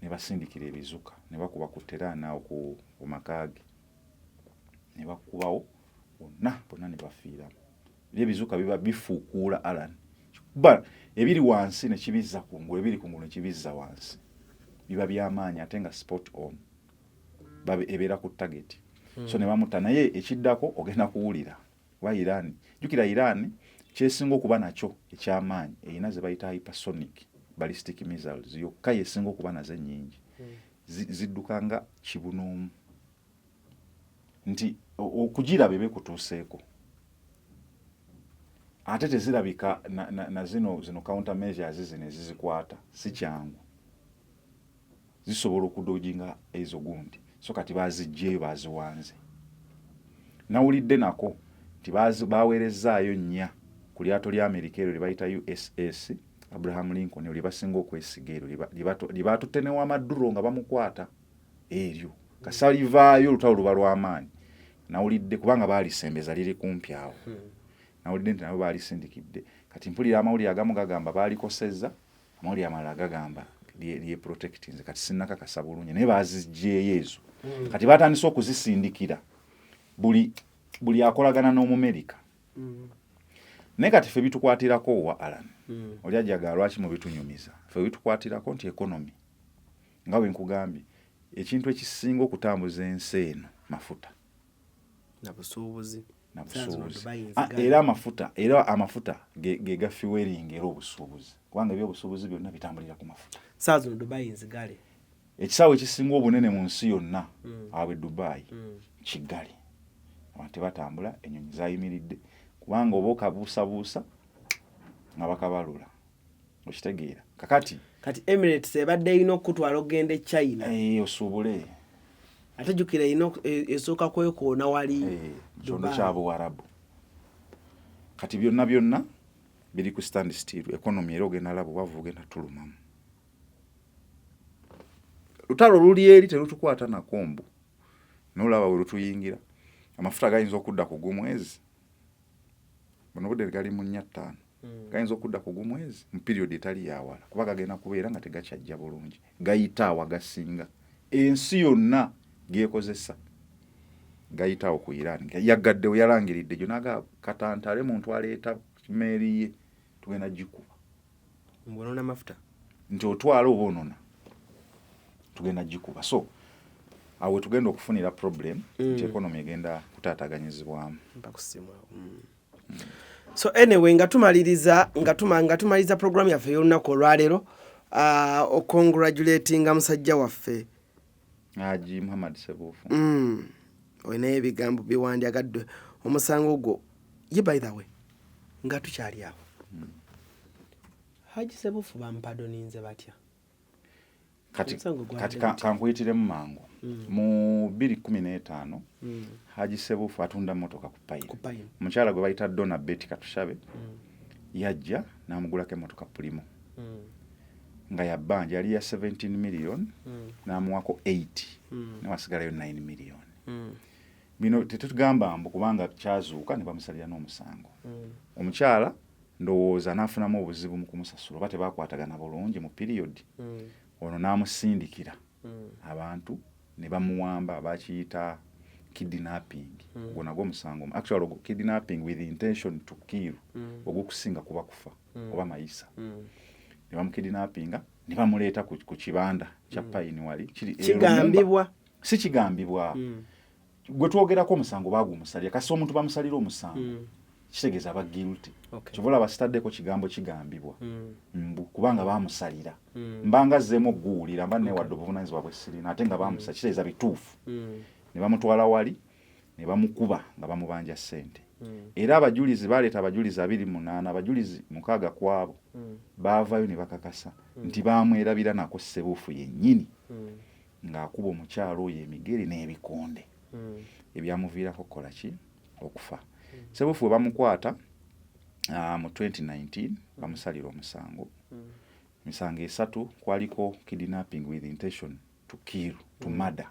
ne basindikira ebizuka ne bakuba ku terana ku makaage ne bakubawo bonna ne bafiiramu. Ebizuka biba bifuukuula Alan ba ebiri wansi ne kibizza kungulu ebiri kungulu ne kibizza wansi biba by'amaanyi ate nga spot on babe ebeera ku target. So ne bamuta naye ekiddako ogenda kuwulira wa Iran. Jukira Iran kyesinga okuba nakyo eky'amaanyi eyina ze bayita hypersonic ballistic missiles yokka yesinga okuba nazo ennyingi ziddukanga kibunoomu nti okugiraba ebe kutuuseeko ate tezirabika na zino counter measures zino ezizikwata si kyangu zisobola okudojinga ezo gundi. So kati baziggyeyo baziwanze. Nawulidde nako nti baweerezaayo nnya ku lyato lya Amerika eryo lye bayita USS Abraham Lincoln lye basinga okwesiga eryo lye baatutenewa amadduro nga bamukwata eryo kasalivaayo olutalo luba lw'amaanyi. Nawulidde kubanga baalisembeza liri kumpi awo. Nawulidde nti nabo baalisindikidde. Kati mpulira amawulire agamu gagamba baalikosezza amawulire amalala gagamba lye protectinze kati sinnakakasa bulungi naye baziggyeyo ezo. Kati batandise okuzisindikira buli akolagana n'Omumerika. Naye kati ffe bitukwatirako wa Alan. Oli ajaga lwaki mu bitunyumiza. Ffe bitukwatirako nti economy nga bwe nkugambye ekintu ekisinga okutambuza ensi eno mafuta na busuubuzi. Era amafuta ge gafueling era obusuubuzi kubanga ebyobusuubuzi byonna bitambulira ku mafuta. Saazi Dubai nzigale. Ekisaawe ekisinga obunene mu nsi yonna awe Dubai kigali. Abantu batambula ennyonyi zayimiridde kubanga oba okabuusabuusa nga bakabalula. Okitegeera kati Emirates ebadde ino okutwala ogenda e China osuubule ate jjukira ino esooka kwekoona wali kyondo kya Buwarabu. Kati byonna biri ku stand still economy era ogenda labo bavu ogenda tulumamu. Lutalo luli eri terutukwata na kombu nolaba we lutuyingira amafuta gayinza okudda ku gumwezi bono budde gali mu 4-5 gayinza okudda ku gumwezi mu period etali yawala kuba gagenda kubeera nga tegakyajja bulungi gayitaawa gasinga ensi yonna gekozesa gayitaawo ku Iran yagaddewo yalangiridde gyo naga katantale muntu aleeta meeri ye tugenda gikuba mbonona mafuta nti otwala obonona tugenda gikuba. So awo tugenda okufunira problem nti economy egenda kutaataganyizibwamu. So anyway nga tumaliriza program yaffe y'olunaku olwaleero congratulatinga musajja waffe Haji Muhammad Sebufu. Oyinayo ebigambo biwandyagadde omusango gwo ye by the way nga tukyali awo Haji Sebufu bampadoninze batya kati kankuyitiremu mangu mu 2015 Haji Sebufu atunda motoka ku Payine mukyala gwe bayita Donna Betty Katushabe yajja n'amugulako emotoka Primo nga ya banja yali ya 17 million n'amuwako 8 ne wasigalayo 9 million. Bino tetugamba mbu kubanga kyazuuka ne bamusalira n'omusango. Omukyala ndowooza n'afunamu obuzibu mu kumusasula oba tebakwatagana bulungi mu period. Ono n'amusindikira abantu ne bamuwamba bakiyita kidnapping. Gwo nagwo musango. Actually kidnapping with intention to kill ogwokusinga kuba kufa oba mayisa. Ne bamukidnappinga ne bamuleeta ku kibanda kya Payine wali kigambibwa si kigambibwa gwe twogerako omusango bagumusalira kasi omuntu bamusalira omusango kitegeeza aba guilty. Kivola basitaddeko kigambo kigambibwa mbu kubanga bamusalira mbanga zzeemu okuguwulira mba newadde obuvunaanyizibwa bwe sirina ate nga bamusalira kitegeeza bituufu ne bamutwala wali ne bamukuba nga bamubanja ssente. Era abajulizi baleeta abajulizi 28 abajulizi 6 kwabo baavayo ne bakakasa nti baamwerabira nako Sebufu yennyini ng'akuba omukyalo oyo emigere n'ebikonde ebyamuviirako kukola ki okufa. Sebufu we bamukwata mu 2019 bamusalira omusango. Misango 3 kwaliko kidnapping with intention to kill to murder.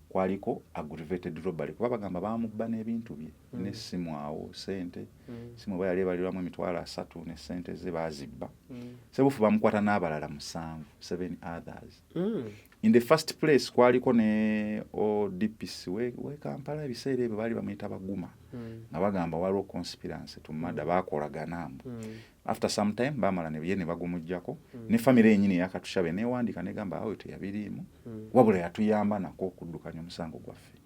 Kwaliko aggravated robbery kuba bagamba baamubba n'ebintu bye n'essimu awo sente simu bayali baliramu emitwalo 3 ne sente ze bazibba. Sebufu bamukwata n'abalala 7 others. In the first place kwaliko ne ODPC we Kampala ebiseera ebyo baali bamuyita baguma nga bagamba waliwo conspiracy to murder bakolagana. After some time bamala ne byene bagumujjako ne family yennyini yakatushabe newandika negamba awo teyabirimu wabula yatuyamba nako okuddukanya omusango gwaffe.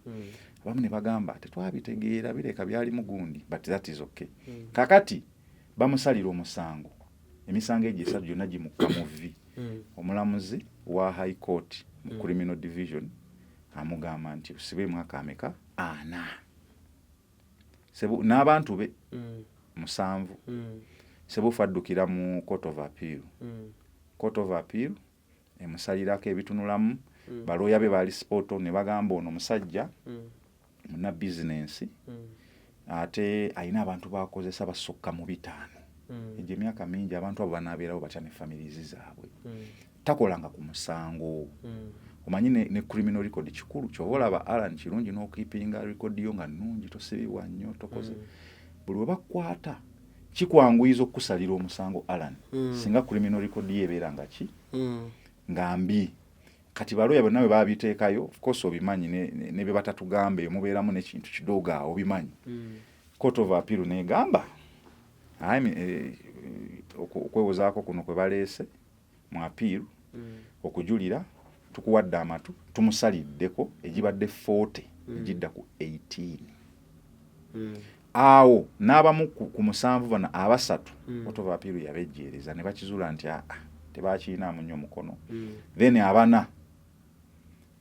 Abamu ne bagamba tetwabitegeera bireka byali mugundi but that is okay. Kakati bamusalira omusango emisango egyo 3 gyonna gimukka mu V. Omulamuzi wa High Court mu Criminal Division amugamba nti usibe mwaka ameka ana Sebu n'abantu be 7 Sebufu addukira mu Court of Appeal. Court of Appeal emusalirako ebitunulamu baloya be baali spoto ne bagamba ono musajja muna business ate ayina abantu bakozesa basukka mu 5 ejje myaka mingi abantu abo banaabeerawo batya ne families zaabwe takolanga ku musango omanyi ne criminal record kikulu kyobola aba Alan kirungi n'okeepinga record yo nga nnungi tosibibwa nnyo tokoze buli we bakwata kikwanguyiza okusalira omusango Alan singa criminal record yebeera nga ki ngambi kati baloya bonna bwe babiteekayo of course obimanyi ne be batatugambe mubeeramu n'ekintu kidoga obimanyi. Court of Appeal negamba okwewozaako kuno kwe baleese mu appeal okujulira tukuwadde amatu tumusaliddeko egibadde 40 egidda ku 18 awo n'abamu ku 7 bana abasatu Court of Appeal yabejjeereza ne bakizuula nti tebakiinaamu nnyo mukono then abana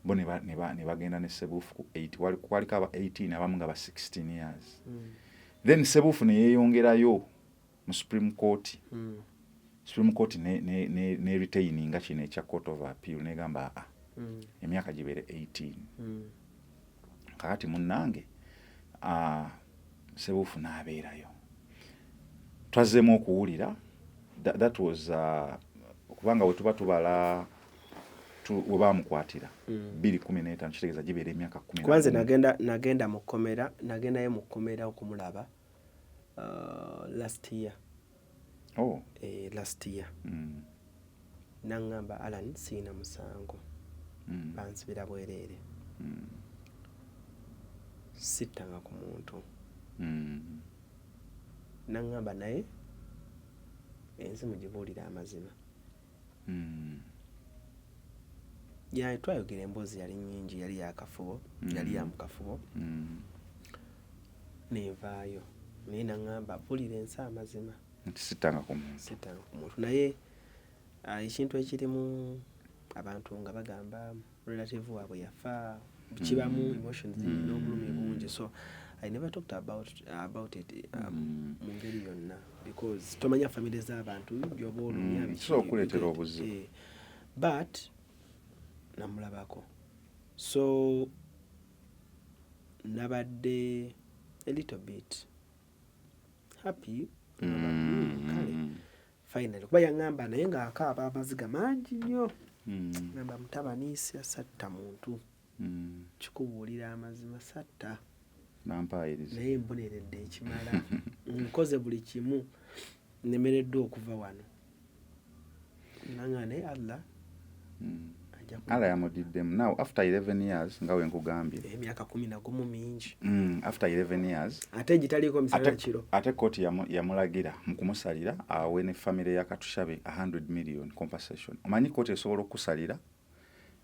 bo ne bagenda ne Sebufu ku 8 kwaliko aba 18 abamu nga ba 16 years then Sebufu ne yeeyongerayo mu Supreme Court. Supreme Court ne retaininga kino ekya Court of Appeal negamba emyaka gibeere 18 kakati munnange Sebufu n'abeerayo twazzeemu okuwulira that was kubanga we tuba tubala we bamukwatira 2015 kitegeeza gibeera emyaka 10 kwanze nagendayo mu kkomera okumulaba last year. Last year. Nangamba Alan siina musango. Bansibira bwereere. Sittanga ku muntu. Nangamba naye ensi mugibuulira amazima. ya twayogera emboozi yali nnyingi yali yakafubo yali ya mukafubo nevaayo naye naŋŋamba bulira ensi amazima nti sittanga ku muntu naye ekintu ekirimu abantu nga bagamba relative waabwe yafa kibamu emotions n'obulumi bungi so I never talked about it mu ngeri yonna because tomanya family z'abantu gyoba olumya okuleetera obuzibu but namulabako so nabadde a little bit happy kale finally kuba yaŋŋamba naye ng'akaaba amaziga mangi nnyo ngamba mutabaniisi asatta muntu kikubuulira amazima satta naye mboneredde ekimala nkoze buli kimu nemereddwa okuva wano nanga naye Allah yamudiddemu now after 11 years nga we nkugambye emyaka 11 mingi after 11 years ate gitaliiko misala kiro ate kooti yamulagira mu kumusalira awe ne family ya Katushabe 100 million compensation omanyi kooti esobola okusalira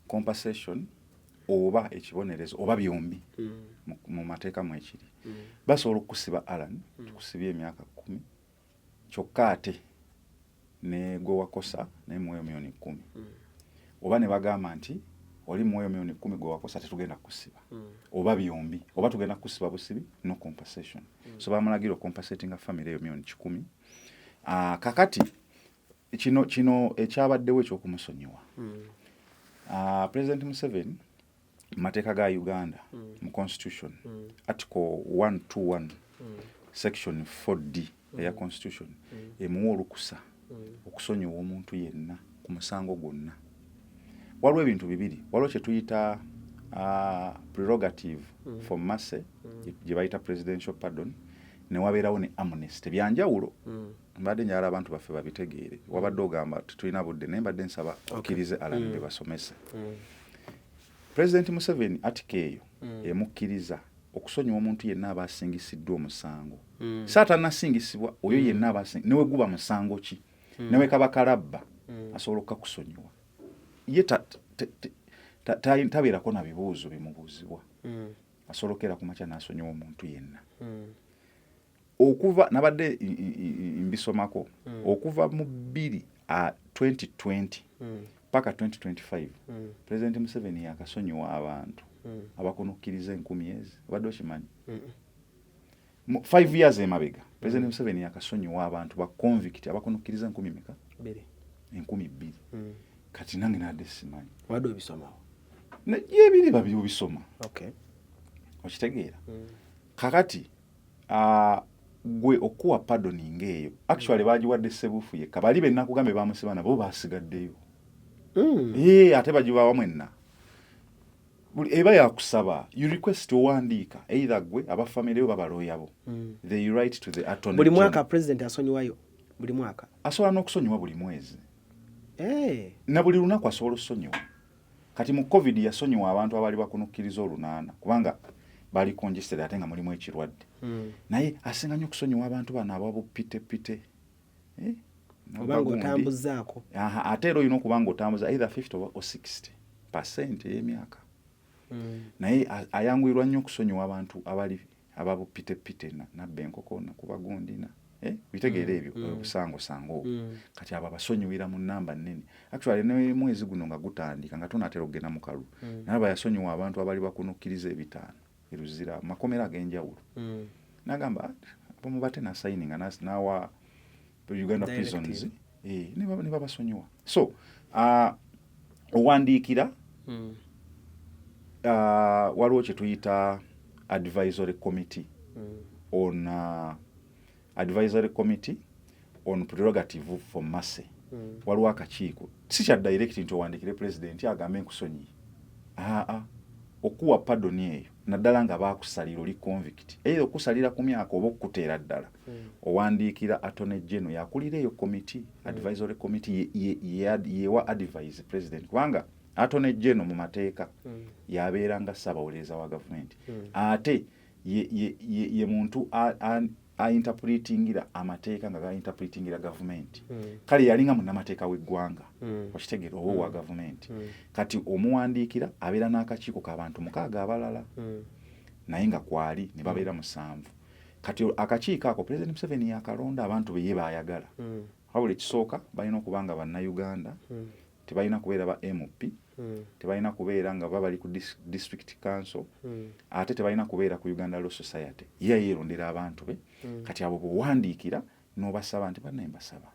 compensation oba ekibonerezo oba byombi mu mateeka mu ekiri basobola okusiba Alan tukusibye emyaka 10 kyokka ate ne gwe wakosa ne muwe milioni 10 oba ne bagamba nti oli muwe milioni 10 gwe wakosa tetugenda kusiba oba byombi oba tugenda kusiba busibi no compensation so bamulagira compensating a family eyo milioni 10 kakati kino ekyabaddewo ekyokumusonyiwa President Museveni mateeka ga Uganda mu constitution article 121 section 4D eya constitution emuwa olukusa okusonyiwa omuntu yenna ku musango gwonna waliwo ebintu bibiri waliwo kye tuyita prerogative for mercy gye bayita presidential pardon ne wabeerawo ne amnesty byanjawulo mbadde njagala abantu baffe babitegeere wabadde ogamba tulina budde naye mbadde nsaba okkirize Alan be basomese President Museveni atike eyo emukkiriza okusonyiwa omuntu yenna aba asingisiddwa omusango saata nasingisibwa oyo yenna aba newe guba musango ki newe kabakalabba asobola okukusonyiwa ye tabeerako na bibuuzo bimubuuzibwa asolokera ku makya n'asonyiwa omuntu yenna okuva nabadde mbisomako okuva mu 2020 paka 2025 President Museveni yakasonyiwa abantu abakunukkiriza 10,000 badde okimanyi 5 years emabega President Museveni yakasonyiwa abantu ba convict abakunukkiriza 2,000 kati nange nadde simanyi wadde obisomawo yebiri babiri obisoma okitegeera kakati gwe okuwa pardoning eyo actually bagiwadde Ssebuufu yekka bali benna kugambe bamusiba nabo basigaddeyo ate bagibawa mwenna eba yakusaba you request owandiika either gwe abafamily yo babalooyabo they write to the attorney buli mwaka president asonyiwayo buli mwaka asobola n'okusonyiwa buli mwezi na buli lunaku asobola okusonyiwa kati mu covid yasonyiwa abantu abali bakunukkiriza olunaana kubanga bali congested ate nga mulimu ekirwadde naye asinga nnyo okusonyiwa abantu bano ababupitepite obanga otambuzaako ate era olina okuba nga otambuza either 50 or 60% ey'emyaka naye ayanguyirwa nnyo okusonyiwa abantu abali ababupitepite nabba enkoko nakuba gundi bitegeera ebyo obusangosango kati abo abasonyiwira mu nnamba nnene actually ne mwezi guno nga gutandika nga tunatera okugenda mu kalulu naye bayasonyiwa abantu abali bakunukkiriza 5 eruzira makomera ag'enjawulo nagamba bomubate na signing nawa Uganda prisons ne babasonyiwa so owandiikira waliwo kye tuyita advisory committee on advisory committee on prerogative for mercy waliwo akakiiko si kya direct nti owandiikire president agambe nkusonyiye okuwa pardon eyo naddala nga baakusalira oli convict either okusalira ku myaka oba okuteera ddala owandiikira attorney general yakulira eyo committee advisory committee yewa advise president kubanga attorney general mu mateeka yabeera nga ssaabawolereza wa gavumenti ate ye muntu interpretingira amateeka nga interpretingira government kale yalinga munnamateeka w'eggwanga okitegeera oba wa government kati omuwandiikira abeera n'akakiiko k'abantu 6 abalala naye nga kwali ne babeera 7 kati akakiiko ako President Museveni yakalonda abantu be ye baayagala wabula ekisooka balina okuba nga bannayuganda tebalina kubeera ba MP tebalina kubeera nga bali ku district council ate tebalina kubeera ku Uganda Law Society ye yeerondera abantu be kati abo buwandiikira n'obasaba nti bannaye mbasaba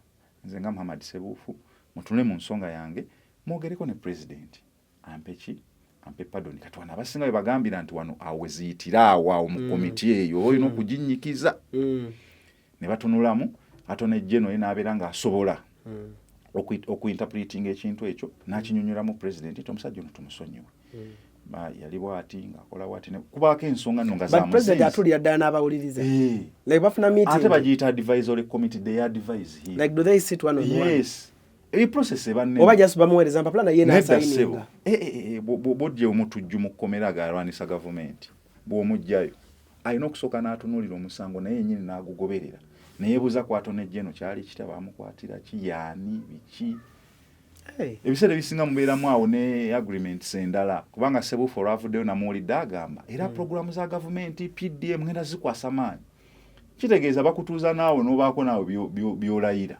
nze nga Muhammad Sebuufu mutunule mu nsonga yange mwogereko ne president ampe pardon kati wana abasinga be bagambira nti wano aweziyitira awo mu komiti eyo olina okuginyikiza ne batunulamu atone General n'abeera nga asobola okuinterpreting ekintu ekyo n'akinyonyola mu president nti omusajja ono tumusonyiwe yali bwati ng'akola bwati kubaako ensonga nno nga za muzinzi president atulira ddala n'abawuliriza like bafuna meeting ate bagiyita advisory committee they advise here like do they sit one on one yes process ebanne oba just bamuweereza mpapula naye n'asayinga bw'ojja omutujju mu kkomera agalwanisa gavumenti bw'omugjayo alina okusooka n'atunuulira omusango naye yennyini n'agugoberera neyebuuza kwatone General kyali kitaba amukwatira ki yaani biki ebiseera ebisinga mubeeramu awo ne agreements endala kubanga Sebuufu olwavuddeyo namuwulidde agamba era programu za gavumenti PDM ngenda zikwasa maanyi kitegeeza bakutuuza naawe n'obaako naawe byolayira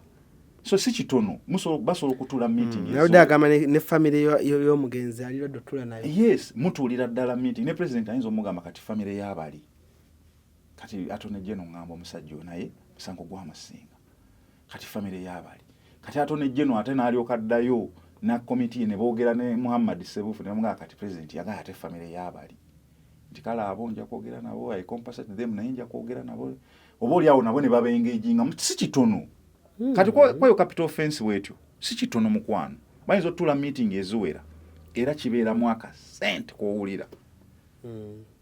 so si kitono basobola okutuula meeting naye agamba ne family y'omugenzi alira dotula nayo yes mutuulira ddala meeting ne president ayinza omugamba kati family y'abali kati atone General ngamba omusajja naye musango gw'amasinga kati family y'abali kati atone General ate n'alyoka addayo na committee ne boogera ne Muhammad Sebuufu ne mugamba kati president yagala ate family y'abali nti kala abo nja kwogera nabo I compensate them naye nja kwogera nabo oba oli awo nabo ne babengejinga si kitono kati kwayo capital offense wetyo si kitono mukwano bayinza otula meeting eziwera era kibeera mwaka sente kwowulira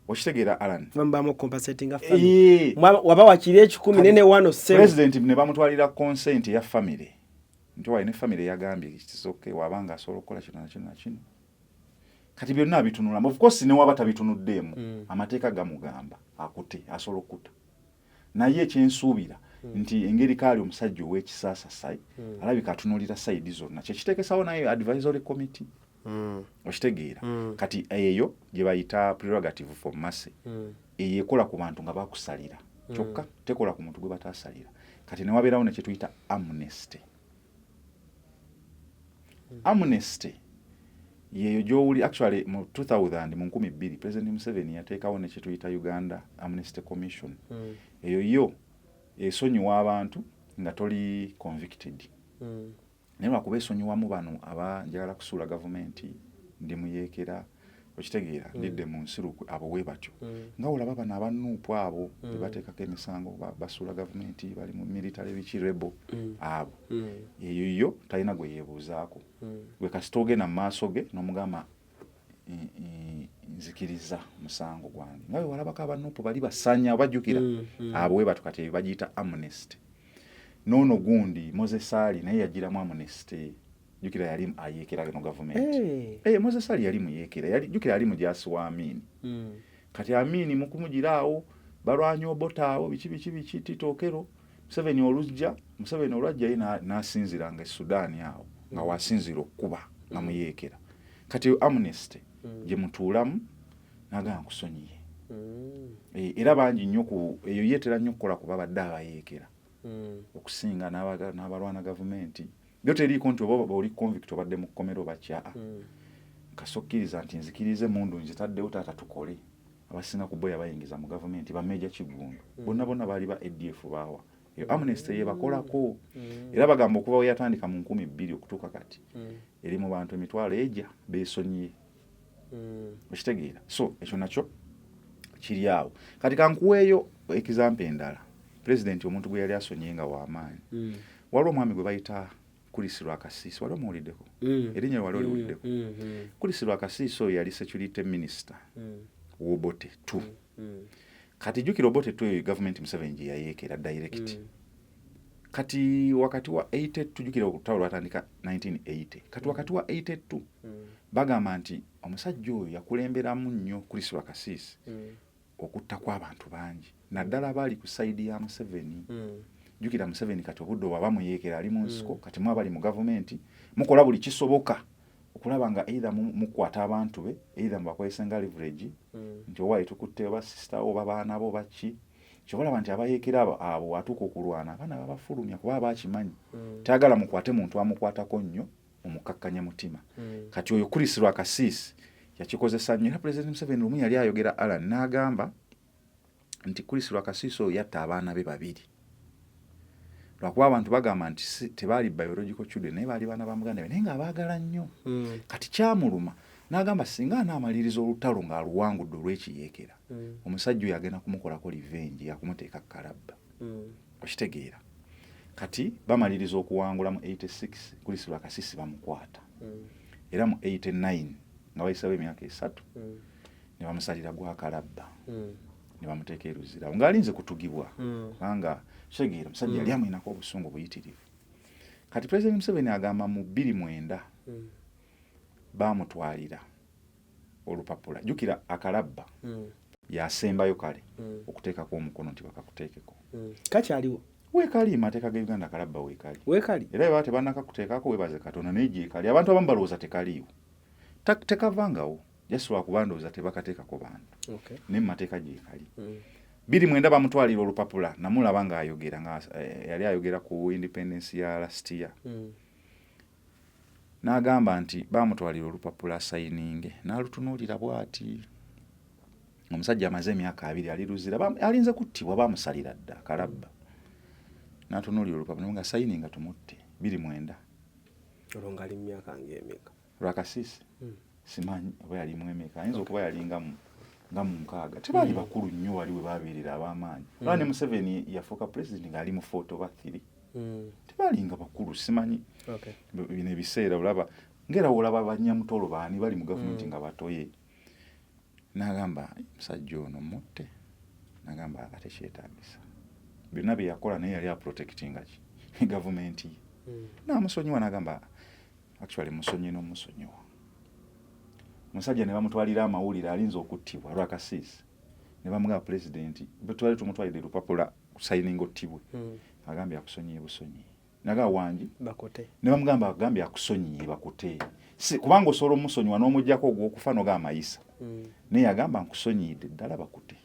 okitegeera Alan bambamu compensating family waba wakiri 10 nene 107 president ne bamutwalira consent ya family nti waine family yagambye kisoke wabanga asobola okukola kino na kino kati byonna bitunula of course ne waba tabitunuddeemu amateeka gamugamba akute asobola okuta naye ekyensuubira nti engeri kaali omusajja ow'ekisaasa sai alabika atunulira side zonna kyekiteekesawo naye advisory committee okitegeera kati eyo gye bayita prerogative for mercy eyo ekola ku bantu nga bakusalira kyokka tekola ku muntu gwe bataasalira kati ne wabeerawo ne kye tuyita amnesty amnesty yeyo gy'owuli actually mu 2000 mu 2002 President Museveni yateekawo ne kye tuyita Uganda Amnesty Commission eyo yo esonyiwa abantu nga toli convicted naye lwakuba esonyiwamu bano abanjagala kusuula gavumenti ndi muyeekera okitegeera ndidde mu nsiru abo we batyo nga olaba bano abanuupu abo bateekako emisango basuula gavumenti bali mu military biki rebel abo eyo yo talina gwe yeebuuzaako gwe kasita ogenda mu maaso ge n'omugamba nzikiriza musango gwange nga bwe walabako abanuupu bali basanya bajjukira abo we batyo kati bagiyita amnesty nono gundi Moses Ali naye yagiramu amnesty jukira yali ayeekera no government Moses Ali yali muyeekera yali jukira yali mujasi wa Amin kati Amin mukumugiraawo balwanyo obotaawo biki titokero Museveni olwajja n'asinzira nga Sudan awo nga wasinzira okuba nga muyeekera kati amnesty gye mutuulamu nagamba kusonyiye era bangi nnyo ku eyo yeetera nnyo okukola kuba badde abayeekera okusinga n'abalwana gavumenti byo teriiko nti oba oli convict obadde mu kkomero bakya kasokkiriza nti nzikirize mundu nzitaddewo taata tukole abasinga ku boya bayingiza mu gavumenti bameja kigundu bonna baali ba ADF baawa amnesty yebakolako era bagamba okuba yatandika mu 2002 okutuuka kati eri mu bantu emitwalo ejja beesonyiye okitegeera so ekyo nakyo kiri awo kati kankuweeyo example endala president omuntu gwe yali asonyiye nga w'amaanyi waliwo omwami gwe bayita Kulisirwa Kasisi waliwo muwuliddeko erinnya waliwo liwuliddeko Kulisirwa Kasisi oyo yali security minister w'Obote 2 kati jukira Obote 2 eyo government Museveni gye yayeekera direct kati wakati wa 82 jukira okutawula watandika 1980 kati wakati wa 82 bagamba nti omusajja oyo yakulemberamu nnyo Kulisirwa Kasisi okutta kw'abantu bangi naddala bali ku side ya Museveni. Jukira Museveni kati obudde bwaba muyeekera ali mu nsiko kati mwabali mu gavumenti mukola buli kisoboka okulaba nga either mukwata abantu be either mbakozesa nga leverage nti owaye tukutte oba sister oba baana bo baki kyobola bantu abayeekera abo atuuka okulwana abaana babafulumya kuba bakimanyi tayagala mukwate muntu amukwatako nnyo omukakkanya mutima kati oyo Chris Lwakasisi yakikozesa nnyo era President Museveni lumu yali ayogera Alan n'agamba nti Chris Lwakasisi oyo yatta abaana be babiri lwakuba abantu bagamba nti tebaali biological children naye baali baana ba muganda be naye nga abaagala nnyo kati kyamuluma n'agamba singa anaamaliriza olutalo ng'aluwangudde olw'ekiyeekera omusajja oyo agenda kumukolako revenge yakumuteeka kalabba okitegeera kati bamaliriza okuwangula mu 86 Chris Lwakasisi bamukwata era mu 89 nga bayisawo emyaka 3 ne bamusalira gwa kalabba ne bamuteeka eruzira ng'alinze kutugibwa kubanga Shegira musajja yali amwinako obusungu buyitirivu kati President Museveni agamba mu 2009 bamutwalira olupapula jukira akalabba yasembayo kale okuteekako omukono nti bakakuteekeko kakyaliwo weekali mateeka ga Uganda akalabba weekali era baba tebanakakuteekako webaze Katonda naye gyekali abantu abamu balowooza tekaliiwo tekavangawo jasula kubandooza tebakateekako bantu naye mu mateeka gyekali 2009 bamutwalira olupapula namulaba ng'ayogera nga yali ayogera ku independence ya last year n'agamba nti bamutwalira olupapula sayininge n'alutunuulira bw'ati omusajja amaze emyaka 2 aliruzira alinze kuttibwa bamusalira dda kalabba n'atunuulira olupapula nga sayininga tumutte 2009 olwo ng'ali mu myaka ng'emeka Lwakasisi simanyi oba yali mu emeka ayinza okuba yali nga mu 6 tebaali bakulu nnyo wali we babeerera ab'amaanyi ne Museveni yafuuka president ng'ali mu 4 oba 3 tebaali nga bakulu simanyi bino ebiseera olaba ngera olaba banyamutolo baani bali mu gavumenti nga batoye n'agamba musajja ono mutte n'agamba atekyetaagisa byonna bye yakola naye yali aprotectinga gavumenti n'amusonyiwa n'agamba actually musonyi n'omusonyiwa musajja ne bamutwalira amawulire alinza okuttibwa Lwakasisi ne bamugamba pulezidenti betwali tumutwalire lupapula kusayininga ottibwe agambye akusonyiye busonyi naga wangi bakote ne bamugamba agambye akusonyiye bakote kubanga osobola omusonyiwa n'omuggyako ogw'okufa noga amayisa naye agamba nkusonyiyidde ddala bakote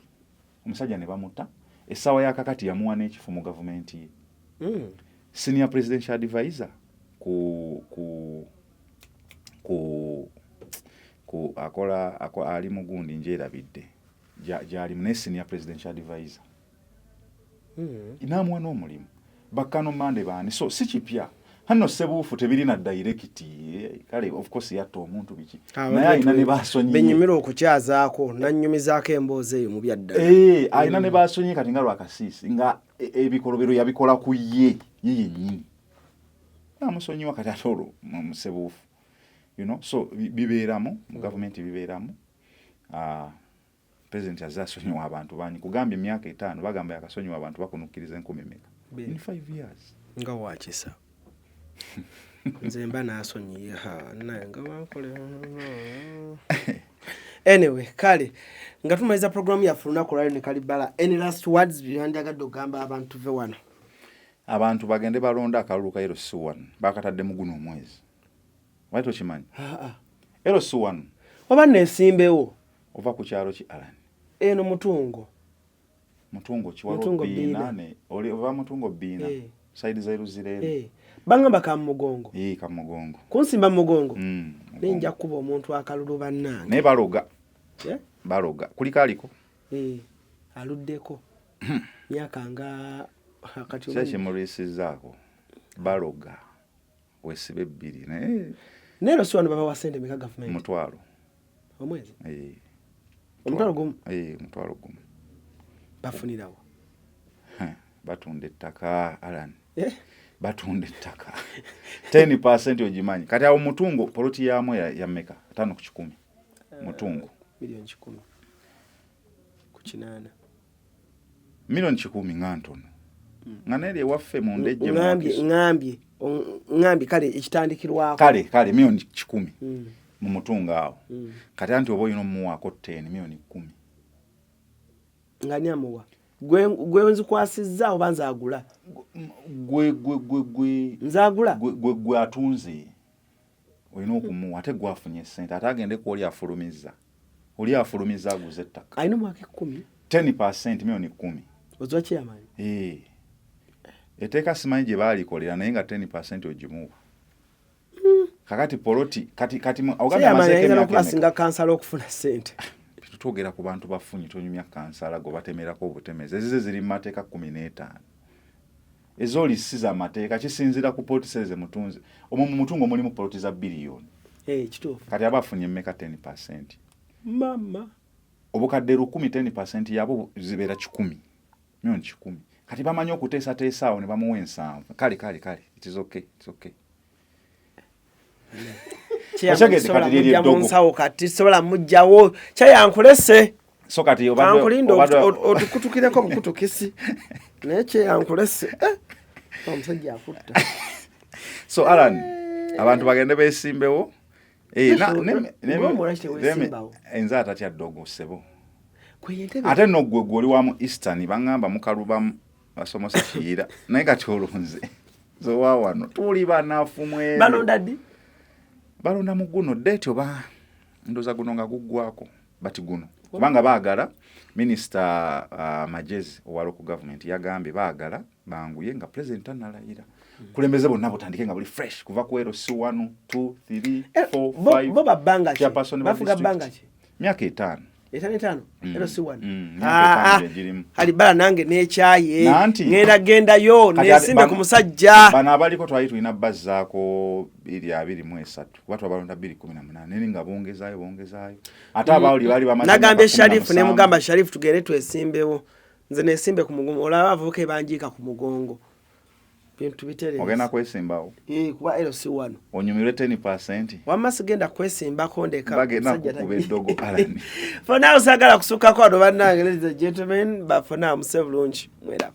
omusajja ne bamuta essaawa ya kakati yamuwa n'ekifo mu gavumenti ye senior presidential advisor akola ali mugundi njerabidde gyali ne senior presidential advisor inamuwa n'omulimu bakkano mande baani so si kipya hano sebuufu tebirina direct kale of course yatta omuntu biki naye alina ne basonyiye benyumira okukyazaako nannyumizaako emboozi eyo mu byaddala alina ne basonyiye kati nga Lwakasisi nga ebikolobero yabikola ku ye yennyini amusonyiwa kati ate olwo mu sebuufu so bibeeramu mu gavumenti bibeeramu president azasonyiwa abantu banyi kugambye emyaka 5 bagamba yakasonyiwa abantu bakunukkiriza 10 meka in 5 years nga wakisa nze mba naasonyiye naye nga wankole anyway kale nga tumaliza programu yaffe olunaku lwali ne Kalibala any last words byandyagadde okugamba abantu ve wano abantu bagende balonda akalulu ka LC1 bakatadde mu guno omwezi waito kimanyi LC1 oba nesimbewo ova ku kyalo ki Alan eno mutungo kiwalo binane oli ova mutungo bina side za Luzirero bangamba kamugongo kamugongo kunsimba mugongo nenja kuba omuntu akalulu bannange ne baloga kulikaliko aluddeko myaka nga akati sese mulisizaako baloga wesibe 2 nero sio baba wasende meka government mutwalo omwezi omutwalo gumu mutwalo gumu bafunirawo batunde ettaka Alan batunde ettaka 10% ojimanyi kati awo mutungo poloti yamwe ya meka 5 ku 10 mutungo milioni 10 ku 8 milioni 10 ngantono nganele waffe mu ndeje ngambye kale ekitandikirwako kale milioni 10 mu mutungo awo kati anti obo yino muwako 10 milioni 10 ngani amuwa gwe nzikwasizza oba nzagula gwe nzagula gwe atunze olina okumuwa ate gwafunye ssente ate agende ku oli afulumizza aguze ettaka alina omwaka 10 10% milioni 10 ozwa kyeyamanyi eteeka simanyi gye baalikolera naye nga 10% ogimuwa kakati poloti kati okubasinga kansala okufuna ssente tutwogera ku bantu bafunye tonyumya kansala go batemerako obutemezi ezize ziri mu mateeka 15 ezoli siza amateeka kisinzira ku poloti seze mutunzi mu mutungo mulimu poloti za biliyoni kituufu kati abafunye mmeka 10% mama obukadde 10% yabo zibeera 10 milioni 10 kati bamanyi okuteesateesa awo ne bamuwa 7 kale it is okay kati sobola mujjawo kyeyankulese so kati kankulinda otukutukireko bukutukisi naye kyeyankulese omusajja akutta so Alan abantu bagende beesimbewo enza atatya ddogo ssebo ate nno gwe oli wamu Eastern baŋŋamba mukalubamu basomose kiyiira naye kati olunze zowa wano tuli banafu mwere balonda mu guno date oba ndoza guno nga guggwako bati guno kubanga baagala minisita Majezi owa local government yagambye baagala banguye nga president analayira kulembeze bonna butandike nga buli fresh kuva ku LC 1 2 3 4 5 bo babanga ki bafuga banga ki myaka 5 LC 1 halibala nange n'ekyaye ngenda yo nesimbe ku musajja bana abaliko twali tulina bazzaako 223 watu abalonda 218 nini nga bongezaayo ate abawuli bali bamaze nagambye Sharifu ne mugamba Sharifu tugere twesimbewo nze nesimbe ku mugongo olaba avuke banjika ku mugongo bintu biterere ogenda kwesimbawo kuba LC 1 onyumirwe 10% wamasi genda kwesimbako ndeka bagenda kukuba eddogo Alan for now sagala kusukako ado bannange ladies and gentlemen but for now musevulungi mwera